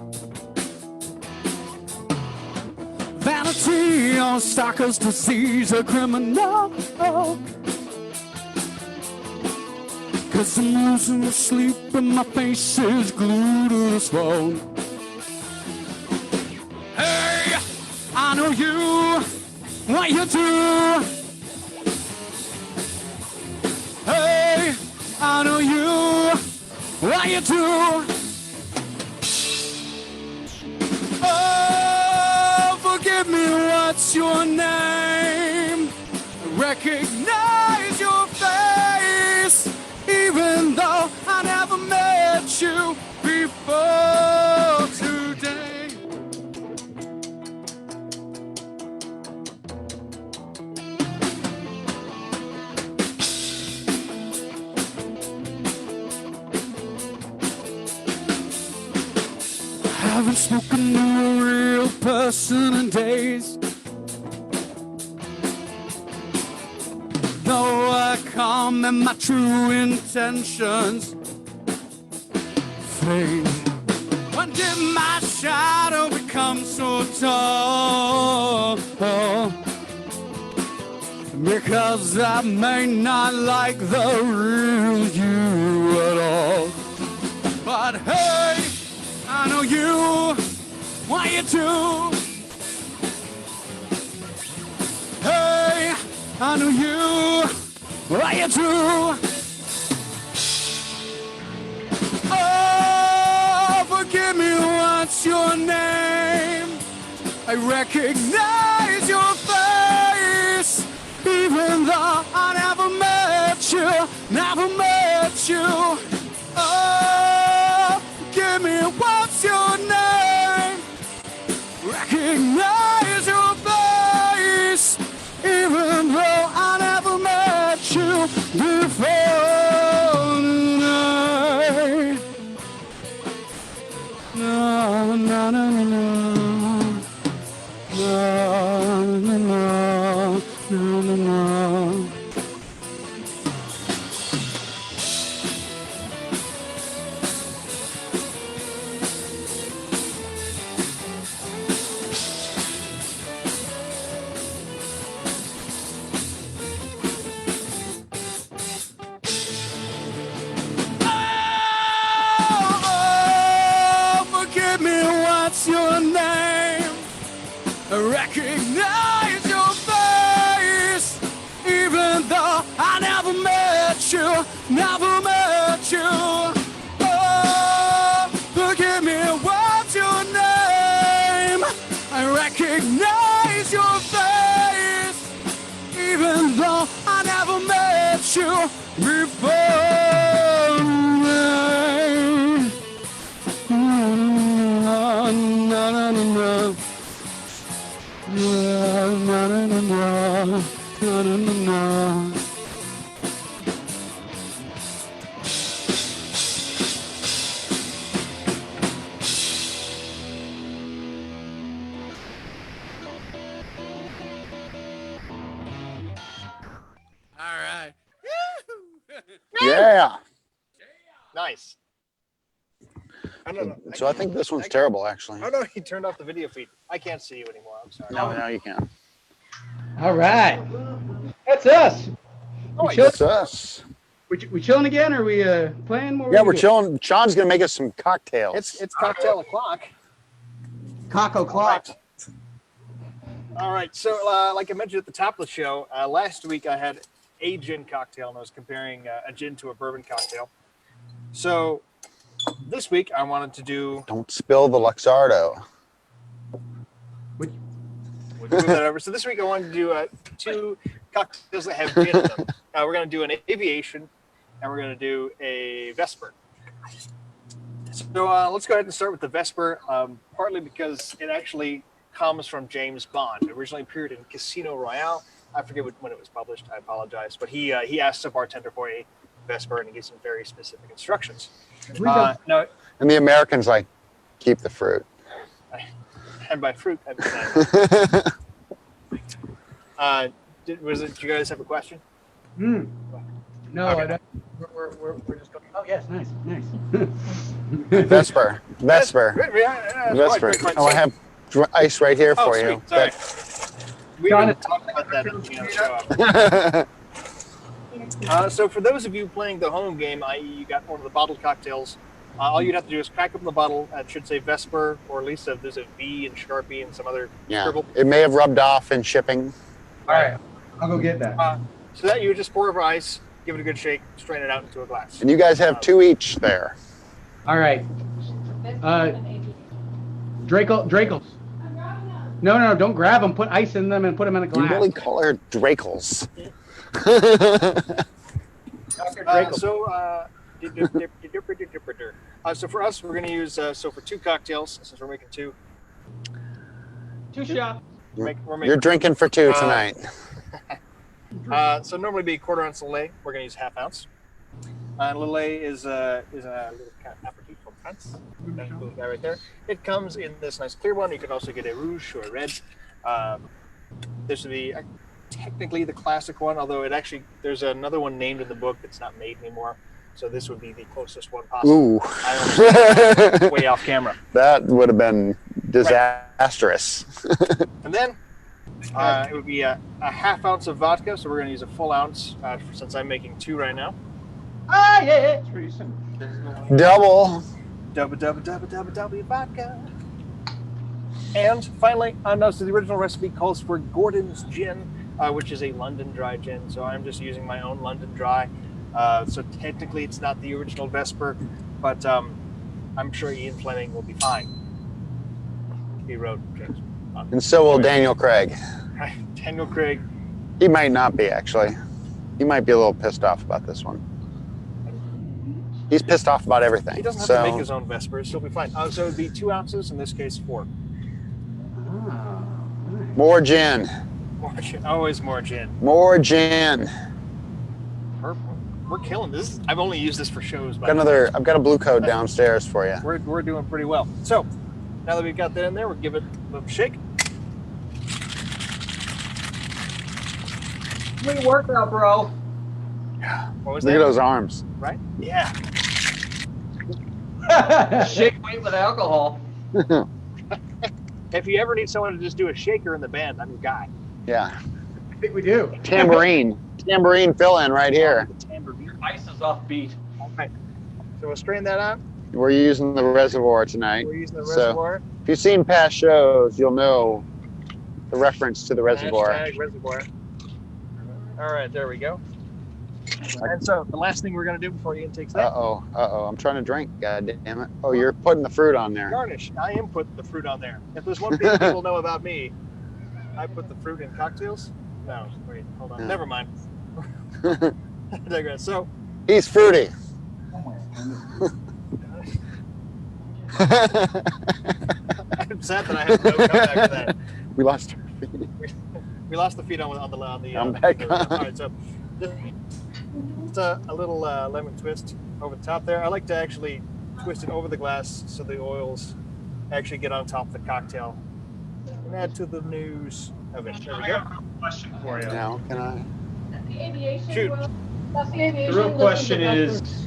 Vanity or stalker's disease, a criminal? Cause I'm losing sleep and my face is glued to this phone. Hey, I know what you do. Hey. how you do? Oh, forgive me, what's your name? Recognize your face, even though I never met you before today. Haven't spoken to a real person in days. Though I come and my true intentions fade. When did my shadow become so tall? Because I may not like the real you at all. But hey, I know you, what you do. Hey, I know you, what you do. Oh, forgive me, what's your name? I recognize your face, even though I never met you, never met you. Oh, give me, what's your name? Recognize your face, even though I never met you before tonight. No, no, no, no, no. No, no, no, no, no, no. Your name, recognize your face, even though I never met you, never met you. Oh, forgive me, what's your name? I recognize your face, even though I never met you before. All right. Yeah. Nice. I don't know. So I think this one's terrible, actually. I don't know. He turned off the video feed. I can't see you anymore. I'm sorry. No, now you can. All right. That's us. Oh, That's us. We chilling again, or are we playing more? Yeah, we're chilling. Sean's gonna make us some cocktails. It's cocktail o'clock. Cock o'clock. All right. So, like I mentioned at the top of the show, last week I had a gin cocktail, and I was comparing a gin to a bourbon cocktail. So, this week I wanted to do. Don't spill the Luxardo. We'll move that over. So this week I wanted to do 2 cocktails that have gin in them. We're going to do an aviation, and we're going to do a Vesper. So let's go ahead and start with the Vesper, partly because it actually comes from James Bond. It originally appeared in Casino Royale. I forget when it was published. I apologize. But he asked a bartender for a Vesper, and he gave some very specific instructions. No, And the American's like, keep the fruit. and by fruit, I mean did you guys have a question? No, Okay. I don't. We're just going. Oh yes, nice. Vesper. Yeah, Vesper. quite. Oh, I have ice right here for you. Sorry. We didn't talk about that in the show. So for those of you playing the home game, i.e. you got one of the bottled cocktails, all you'd have to do is crack open the bottle. It should say Vesper, or at least there's a V and Sharpie and some other scribble. It may have rubbed off in shipping. All right, I'll go get that. So that you would just pour over ice, give it a good shake, strain it out into a glass. And you guys have 2 each there. All right. Draco. No, don't grab them. Put ice in them and put them in a You glass. really call her Drakels. Dr. Draco. So for us, we're going to use so for 2 cocktails since we're making 2. 2 shots. You're drinking for 2 tonight. So normally be 1/4 ounce Lillet. We're going to use 1/2 ounce. Lillet is a little kind of aperitif from France. That little guy right there. It comes in this nice clear one. You can also get a rouge or a red. This would be technically the classic one, although there's another one named in the book that's not made anymore. So this would be the closest one possible. Ooh. Way off camera. That would have been disastrous. And then it would be a 1/2 ounce of vodka. So we're going to use a full ounce since I'm making 2 right now. Ah, yeah. It's pretty simple. Double. Double vodka. And finally, so the original recipe calls for Gordon's Gin, which is a London Dry gin. So I'm just using my own London Dry. So technically, it's not the original Vesper, but I'm sure Ian Fleming will be fine. He wrote James. And so will Daniel Craig. Daniel Craig. He might not be, actually. He might be a little pissed off about this one. He's pissed off about everything. He doesn't have to make his own Vespers. He'll be fine. So it'd be 2 ounces, in this case 4. More gin. More gin. Always more gin. More gin. We're killing this. I've only used this for shows. I've got a blue code downstairs for you. We're doing pretty well. So now that we've got that in there, we'll give it a shake. Sweet workout, bro. What was Look that? at those arms. Right? Yeah. Shake weight with alcohol. If you ever need someone to just do a shaker in the band, I'm your guy. Yeah. I think we do. Tambourine fill in right here. Ice is off beat. All right. So we'll strain that out. We're using the reservoir tonight. We're using the So, reservoir. if you've seen past shows, you'll know the reference to the reservoir. Hashtag reservoir. All right, there we go. And so the last thing we're going to do before Ian takes that. Uh-oh. I'm trying to drink, god damn it. Oh, you're putting the fruit on there. Garnish. I am putting the fruit on there. If there's one thing people know about me, I put the fruit in cocktails. No, wait, hold on. Yeah. Never mind. I digress. So He's fruity. I'm sad that I have no comeback to that. We lost her. We lost the feet on the I'm back on. All right, so it's a little lemon twist over the top there. I like to actually twist it over the glass so the oils actually get on top of the cocktail and add to the news of it. There we go. Question for you. Now, can I? The aviation Shoot. world. That's the aviation. The real listen question to is, Vespers.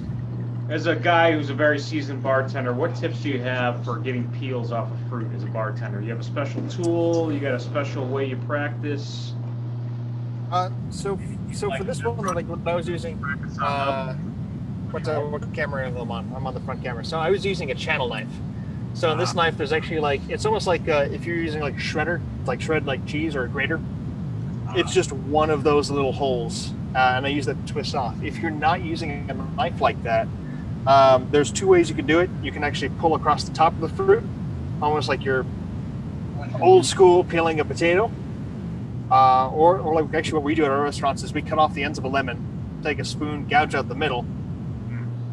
as a guy who's a very seasoned bartender, what tips do you have for getting peels off of fruit as a bartender? You have a special tool? You got a special way you practice? So for this one, like what I was using, what camera am I on? I'm on the front camera. So I was using a channel knife. So in this knife, there's actually it's almost like if you're using like shredder, like shred like cheese or a grater. It's just one of those little holes, and I use that to twist off. If you're not using a knife like that, there's 2 ways you can do it. You can actually pull across the top of the fruit, almost like you're old school peeling a potato. Or like actually what we do at our restaurants is we cut off the ends of a lemon, take a spoon, gouge out the middle,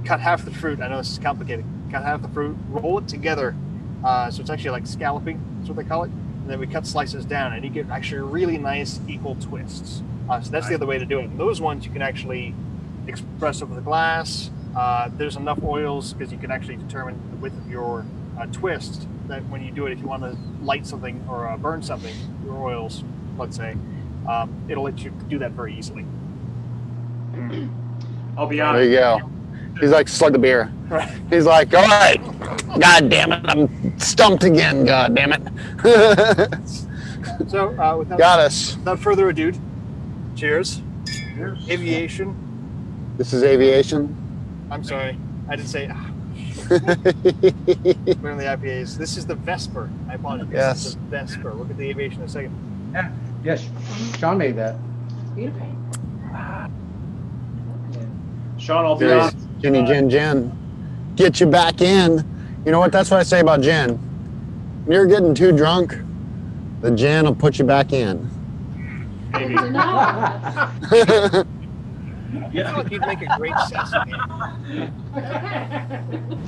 cut half the fruit. I know this is complicated. Cut half the fruit, roll it together. So it's actually like scalloping, that's what they call it. And then we cut slices down, and you get actually really nice equal twists. So that's the other way to do it. And those ones you can actually express over the glass. There's enough oils because you can actually determine the width of your twist that when you do it, if you want to light something or burn something, your oils, let's say, it'll let you do that very easily. I'll be There honest. you go. He's like, slug the beer. Right. He's like, all right. God damn it. I'm stumped again. God damn it. So Got us. without further ado, cheers. Aviation. This is aviation. I'm sorry, I didn't say. We're on the IPAs. This is the Vesper. I apologize. Yes. This is the Vesper. Look at the aviation in a second. Yeah. Yes. Sean made that. Beautiful. Sean, I'll be Nice. honest. Ginny Gin Gin. get you back in. You know what? That's what I say about gin. When you're getting too drunk, the gin will put you back in. Maybe. Good to know. I feel like you'd make a great sassy man.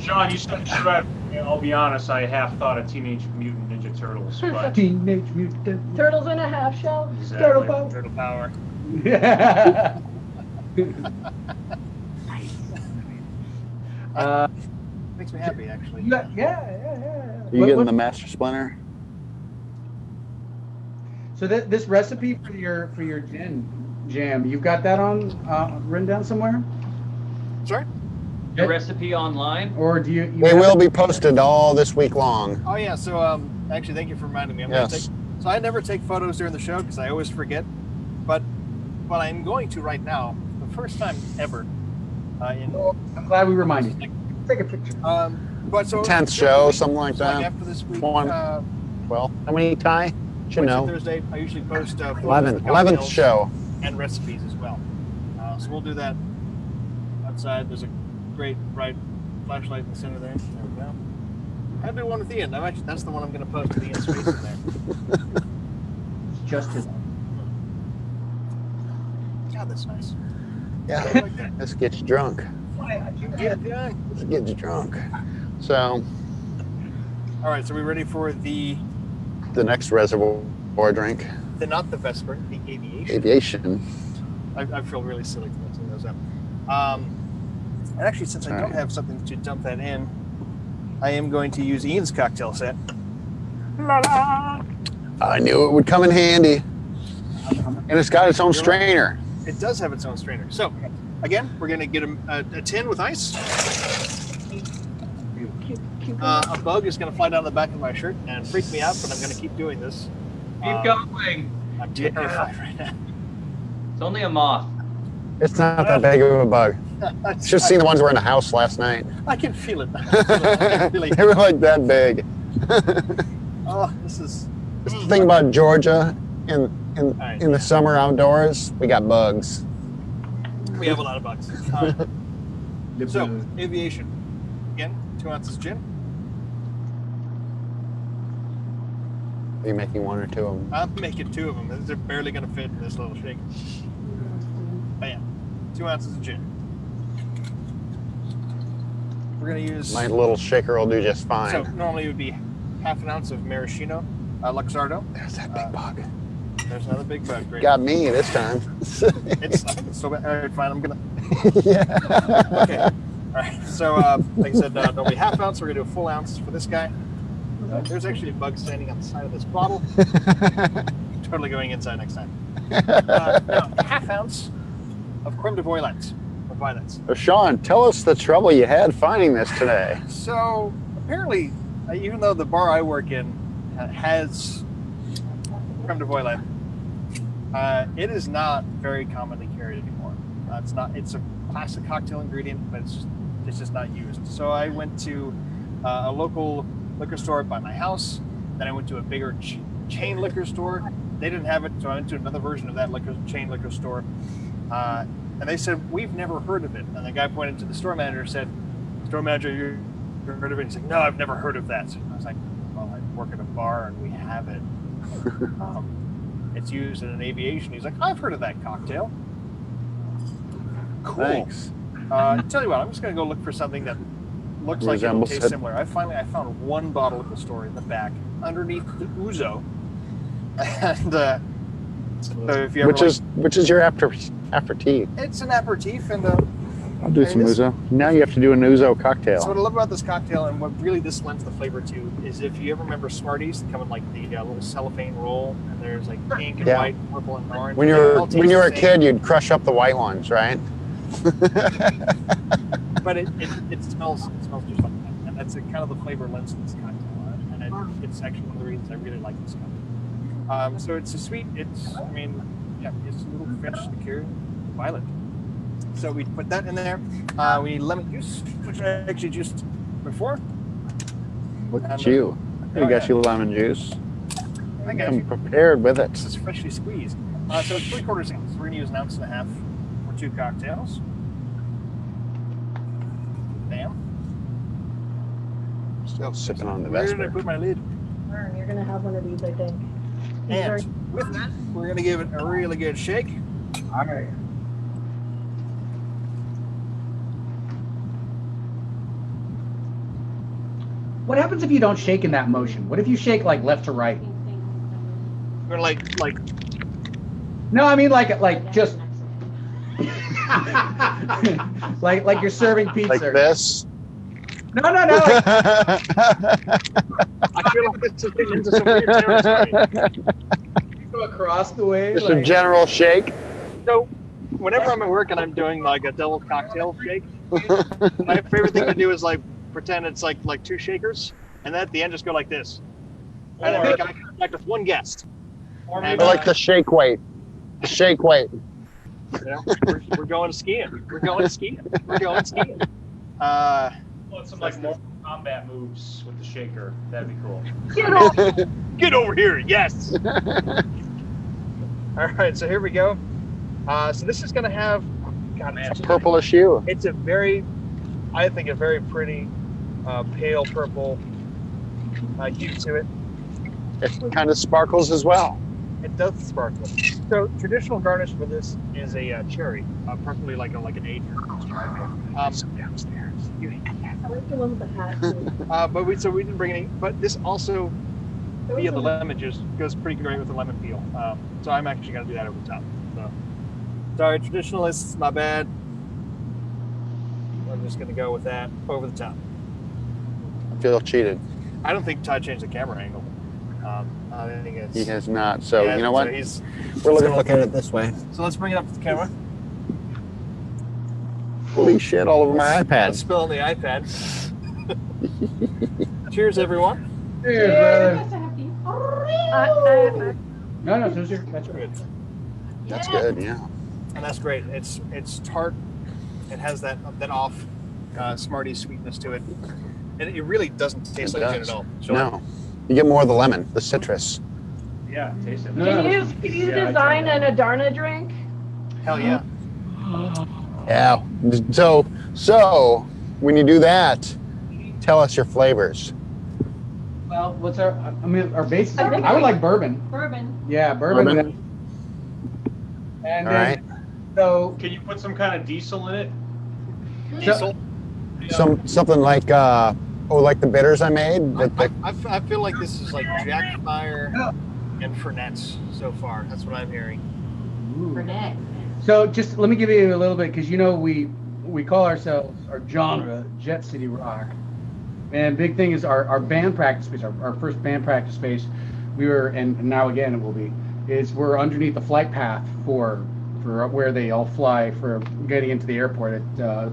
Sean, you said shred. I'll be honest, I half thought of Teenage Mutant Ninja Turtles, but Teenage Mutant Turtles in a half shell. exactly. Turtle power. Yeah. Makes me happy, actually. Yeah. You getting the Master Splinter? So this recipe for your gin jam, you've got that on written down somewhere, Sorry? Your recipe online? or do you? They have will it? be posted all this week long. Oh, yeah. So, actually, thank you for reminding me. Yes. So I never take photos during the show because I always forget. But I'm going to right now, the first time ever. I'm glad we reminded you. Take a picture. But so 10th show, something like so that. after this week, 12. How many, Ty? Should Wednesday, know. Thursday, I usually post photos 11th of cocktails show. and recipes as well. So we'll do that outside. There's a great bright flashlight in the center there. There we go. I do one with Ian. That's the one I'm going to post with Ian's face in there. It's just as. God, that's nice. Yeah. I like that. Let's get you drunk. Yeah, yeah. Let's get you drunk. So, All right, so we ready for the the next reservoir drink, not the Vesper, the Aviation. aviation. I feel really silly for messing those up. And actually, since I don't have something to dump that in, I am going to use Ian's cocktail set. I knew it would come in handy. And it's got its own strainer. It does have its own strainer. So, again, we're going to get a tin with ice. A bug is going to fly down the back of my shirt and freak me out, but I'm going to keep doing this. Keep going. I'm terrified right now. It's only a moth. It's not that big of a bug. Just seen the ones that were in the house last night. I can feel it. I can really, They were like that big. oh, this is. This is the thing about Georgia in the summer outdoors, we got bugs. We have a lot of bugs. So, aviation. Again, 2 ounces gin. Are you making one or two of them? I'm making 2 of them. They're barely going to fit in this little shake. Bam. 2 ounces of gin. We're going to use. My little shaker will do just fine. So normally it would be half an ounce of maraschino, Luxardo. There's that big bug. There's another big bug. Great. Got me this time. It's so bad. All right, fine. I'm gonna. Yeah. Okay. All right. So like I said, normally half ounce. We're gonna do a full ounce for this guy. There's actually a bug standing on the side of this bottle. Totally going inside next time. Now, half ounce of creme de Weiland. So Sean, tell us the trouble you had finding this today. So apparently, even though the bar I work in has creme de Weiland, it is not very commonly carried anymore. It's not. It's a classic cocktail ingredient, but it's just not used. So I went to a local liquor store by my house. Then I went to a bigger chain liquor store. They didn't have it, so I went to another version of that chain liquor store. And they said, we've never heard of it. And the guy pointed to the store manager and said, store manager, you heard of it? He's like, no, I've never heard of that. And I was like, well, I work at a bar and we have it. It's used in an aviation. He's like, I've heard of that cocktail. Cool. Thanks. Tell you what, I'm just going to go look for something that looks like it'll taste similar. I found one bottle at the store in the back underneath the ouzo. And so if you ever which is your aperitif. it's an aperitif, and I'll do some ouzo. Now you have to do an ouzo cocktail. so what I love about this cocktail, and what really this lends the flavor to, is if you ever remember Smarties, they come in like the little cellophane roll, and there's like pink and white, purple and orange. When They all taste you were the a same, kid, you'd crush up the white ones, right? but it smells just like that, and that's kind of the flavor lends to this cocktail, and it's actually one of the reasons I really like this cocktail. So it's a sweet. It's a little French liqueur, violet. So we put that in there. We need lemon juice, which I actually juiced before. Look at you. You got you lemon juice. I got I'm you. prepared with it. This is freshly squeezed. So it's 3/4 ounce. We're going to use 1.5 ounces for 2 cocktails. Bam. Still sipping on the Where did I Vesper. put my lid? Vern, you're gonna have one of these, I think. These are- And with that, we're gonna give it a really good shake. All right. What happens if you don't shake in that motion? What if you shake like left to right? We're like No, I mean like just like you're serving pizza. Like this. No. Like, I feel like this is getting into some weird territory. you go across the way. Just a Like, general shake. So, whenever I'm at work and I'm doing like a double cocktail shake, my favorite thing to do is like pretend it's like two shakers, and then at the end just go like this, and then make eye contact with one guest. Or And, I like the shake weight. The shake weight. You know, we're going skiing. We're going skiing. We're going skiing. some like Mortal Kombat moves with the shaker. That'd be cool. Get over here, yes. All right, so here we go. So this is gonna have, God, It's a purplish hue. it's a very, I think a very pretty pale purple hue to it. It kind of sparkles as well. It does sparkle. So traditional garnish for this is a cherry, preferably like an aged. Downstairs. I like the one with the hat. Too. But we didn't bring any. But this also via the lemon juice goes pretty great with the lemon peel. So I'm actually gonna do that over the top. So sorry, traditionalists, my bad. I'm just gonna go with that over the top. I feel cheated. I don't think Todd changed the camera angle. I think it's. He has not. So yeah, you know what? so he's, We're gonna look at it this way. so let's bring it up to the camera. Holy shit! All over my Let's iPad. spill on the iPad. Cheers, everyone. Cheers, brother. I- No, it's your. That's right. Good. That's good. Yeah. And that's great. It's tart. It has that off Smarties sweetness to it, and it really doesn't taste It like gin does. at all. So No. You get more of the lemon, the citrus. Yeah, taste it. No. Can you Yeah, I design tried an Adarna drink? hell yeah. Yeah. So when you do that, tell us your flavors. Well, what's our? I mean, our base. I think I would like bourbon. Bourbon. Yeah, bourbon. Bourbon? And All then, right. so Can you put some kind of diesel in it? Diesel. Something like like the bitters I made. I feel like this is like Jack Fire and Fernet's so far. That's what I'm hearing. Burnett. So just let me give you a little bit, because we call ourselves, our genre, Jet City Rock. And big thing is our band practice space, our first band practice space, we were, and now again it will be, is we're underneath the flight path for where they all fly for getting into the airport at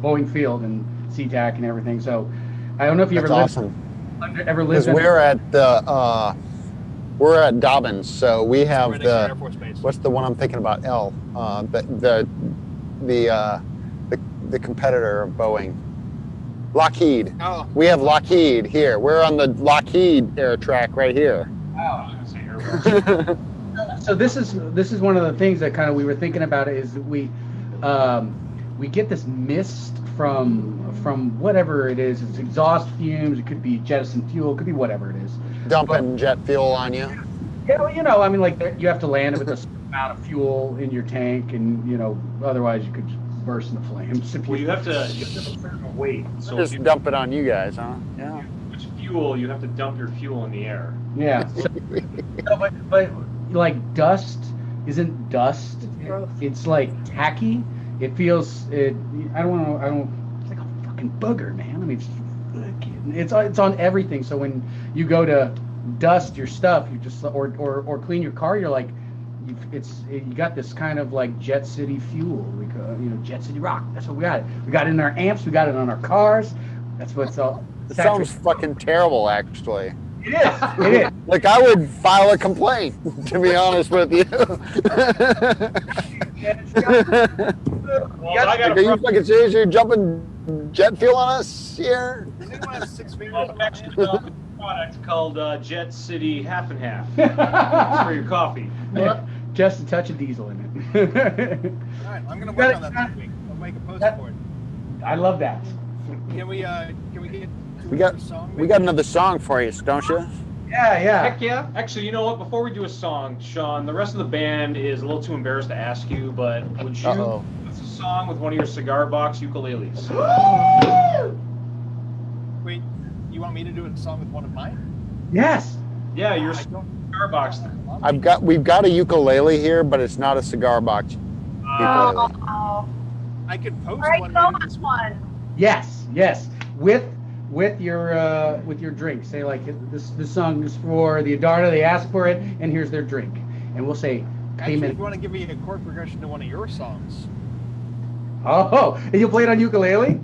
Boeing Field and SeaTac and everything. So I don't know if you That's ever awesome. lived Because we're at the we're at Dobbins, so we have Right next to the Air Force Base. what's the one I'm thinking about? The competitor of Boeing, Lockheed. Oh, We have Lockheed here. We're on the Lockheed air track right here. I was gonna say Airbus. So this is one of the things that kind of we were thinking about, is that we get this mist from whatever it is. It's exhaust fumes. It could be jettison fuel. It could be whatever it is. Dumping jet fuel on you. Yeah, well, I mean, like you have to land it with a certain amount of fuel in your tank, and otherwise you could just burst into flames. If Well, you have to have a certain weight. So if Just you dump it on you guys, huh? Yeah. put fuel, you have to dump your fuel in the air. Yeah. No, but like dust isn't dust. Gross. It's like tacky. It feels it. I don't. It's like a fucking booger, man. I mean, it's on everything. So when you go to dust your stuff, you just or clean your car, you're like, you got this kind of like Jet City fuel. Jet City Rock. That's what we got. We got it in our amps. We got it on our cars. That's what's all. It sounds fucking terrible, actually. It is. It is. Like I would file a complaint, to be honest with you. Well, I got Like, are you fucking serious? You're jumping jet fuel on us here? does anyone have 6 fingers? actually developed a product called Jet City Half and Half. It's for your coffee. Just a touch of diesel in it. All right, I'm gonna work on that this week. I'll make a post for it. I love that. Can we get We got another song for you, don't you? Yeah. Heck yeah. Actually, you know what? Before we do a song, Sean, the rest of the band is a little too embarrassed to ask you, but would you Uh-oh. do a song with one of your cigar box ukuleles? Wait, you want me to do a song with one of mine? Yes. Yeah, your I don't. cigar box. We've got a ukulele here, but it's not a cigar box ukulele. I could post All right, one. so Maybe much this week. fun. Yes. With your drink. Say like this song is for the Adarna. They ask for it, and here's their drink. And we'll say, Actually, if you want to give me a chord progression to one of your songs. Oh, and you'll play it on ukulele?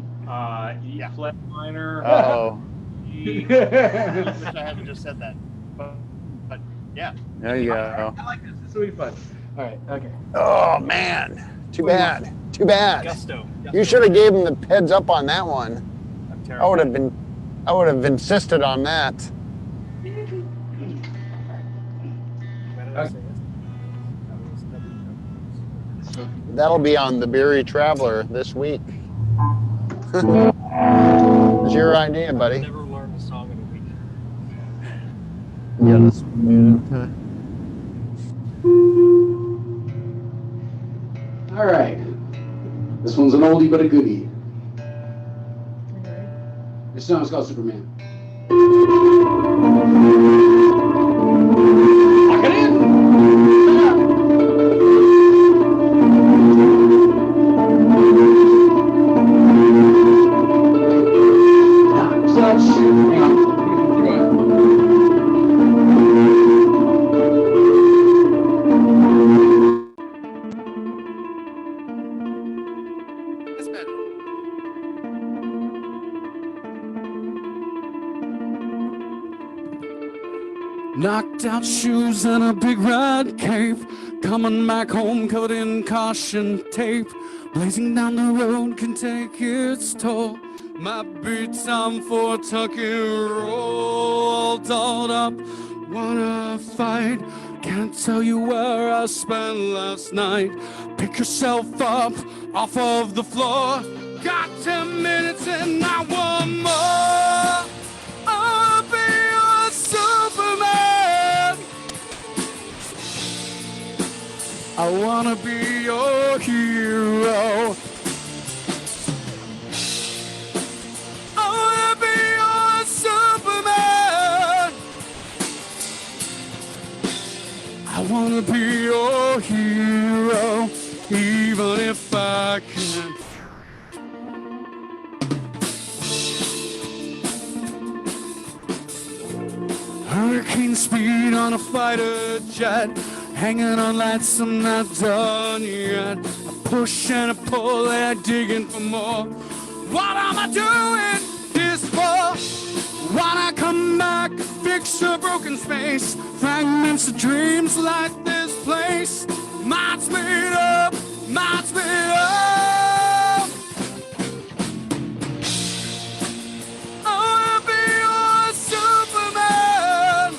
E flat minor. Uh-oh. E. I wish I hadn't just said that. But yeah. There you go. I like this. This will be fun. All right. Okay. Oh, man. Too bad. Too bad. Gusto. You should have gave him the heads up on that one. I'm I terrible. would have insisted on that. Where did I say this? That'll be on the Beery Traveler this week. It's your idea, I've buddy. never learned a song in a week. Yeah, that's All right. This one's an oldie but a goodie. This song's called Superman. Lock it in. Such Superman. That's better. Knocked out shoes and a big red cape. Coming back home covered in caution tape. Blazing down the road can take its toll. Might be time for a tuck and roll. All dolled up, wanna fight. Can't tell you where I spent last night. Pick yourself up off of the floor. Got 10 minutes and I want more. I'll be your Superman. I wanna be your hero. I wanna be your Superman. I wanna be your hero, even if I can't. Hurricane speed on a fighter jet, hanging on lights I'm not done yet. I push and I pull and I digging for more. What am I doing this for? Wanna come back, fix a broken space. Fragments of dreams like this place. Minds made up, minds made up. I wanna be your Superman.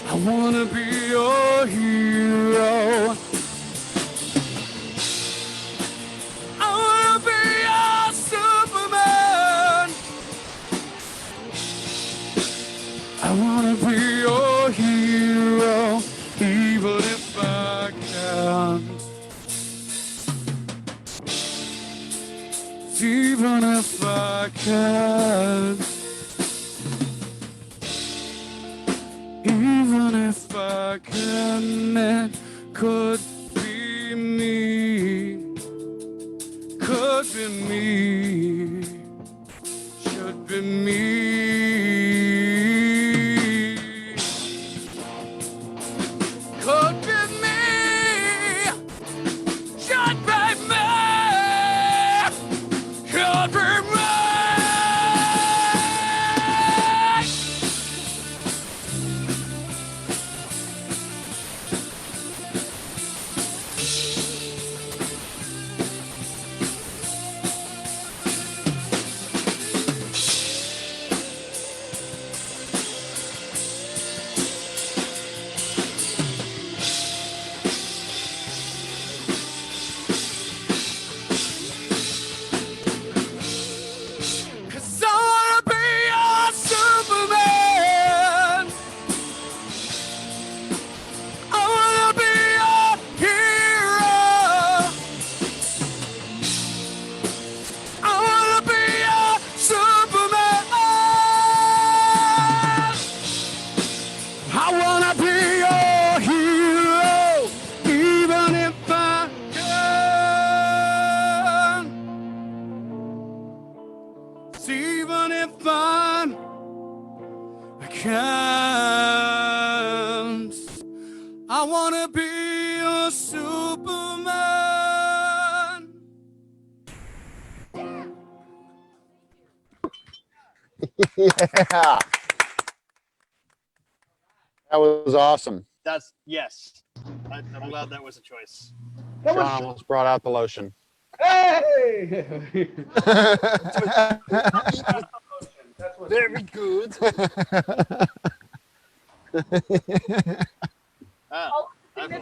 I wanna be your hero. I wanna be your Superman. I wanna be your hero, even if I can't. Even if I can't. Even if I can, it could be me. Could be me. Should be me. Could be me. Should be me. Could be me. comes. I wanna be a Superman. Yeah. That was awesome. That's yes. I'm glad that was a choice. That Sean was almost brought out the lotion. hey. That's what. Very good. Ah, that's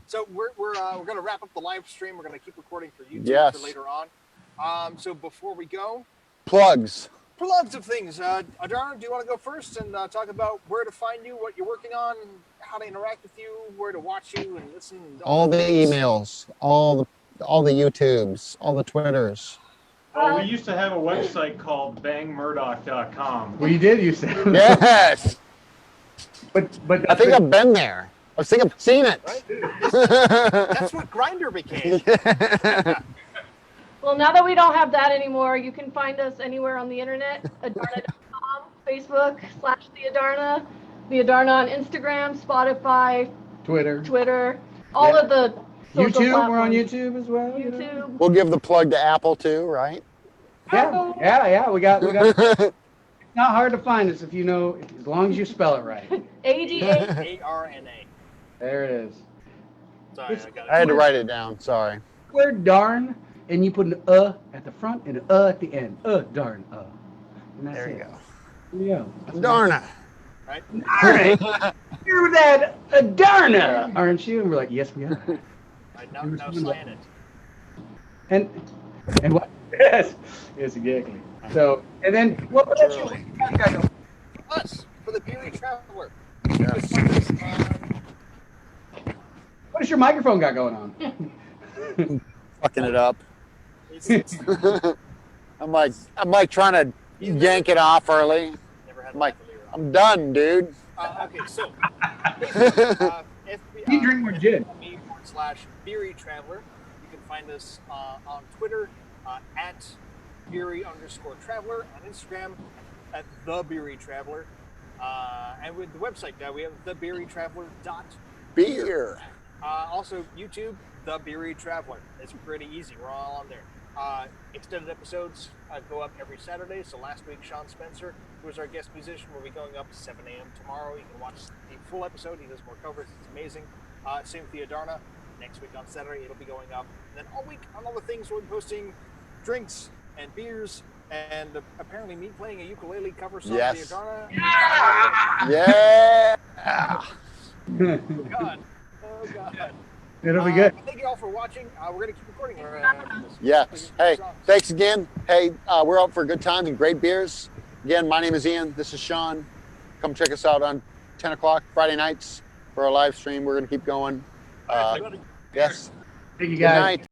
so we're going to wrap up the live stream. We're going to keep recording for YouTube Yes. for later on. So before we go, Plugs. plugs of things. Adarna, do you want to go first and talk about where to find you, what you're working on, how to interact with you, where to watch you and listen? And All the things? emails, all the YouTubes, all the Twitters. Oh, we used to have a website called bangmurdoch.com. Well, you did. You said. Yes. But I think I've been there. I think I've seen it. Right? That's what Grindr became. Well, now that we don't have that anymore, you can find us anywhere on the internet. Adarna.com, Facebook /The Adarna, The Adarna on Instagram, Spotify, Twitter, all of the social YouTube. We're on platforms. YouTube as well. you know? YouTube. We'll give the plug to Apple too, right? Yeah. We got. It's not hard to find us if you know, as long as you spell it right. ADA. ARNA. There it is. Sorry, It's- I got I had it. to write it down. Sorry. Word darn, and you put an at the front and an at the end. Darn, And that's There you it. go. There you go. Darna. Right? Darn, you're that Adarna, aren't you? And we're like, yes, we are. Right, now sign it. And what? Yes, exactly. So, and then what about you? Truly. Us, for the Beery Traveler. Yes. What does your microphone got going on? Fucking it up. It's I'm like trying to yank it off early. never had Mike, a lavalier on. I'm done, dude. Okay, so basically, You drink more gin. /Beery Traveler. You can find us on Twitter at Beery_Traveler, on Instagram at the Beery Traveler, and with the website we have thebeerytraveler.beer. Beer. Also YouTube, the Beery Traveler. It's pretty easy. We're all on there. Extended episodes go up every Saturday. So last week, Sean Spencer, who was our guest musician, will be going up 7 a.m. tomorrow. You can watch the full episode. He does more covers. It's amazing. Same with the Adarna. Next week on Saturday, it'll be going up. And then all week on all the things, we'll be posting drinks and beers and apparently me playing a ukulele cover song Yes. of the Adarna. Yeah. Oh, God. Oh, God. It'll be good. Thank you all for watching. We're going to keep recording. Yes. Hey, thanks again. Hey, we're out for good times and great beers. Again, my name is Ian. This is Sean. Come check us out on 10 o'clock Friday nights for our live stream. We're going to keep going. Yes. Thank you Good guys. night.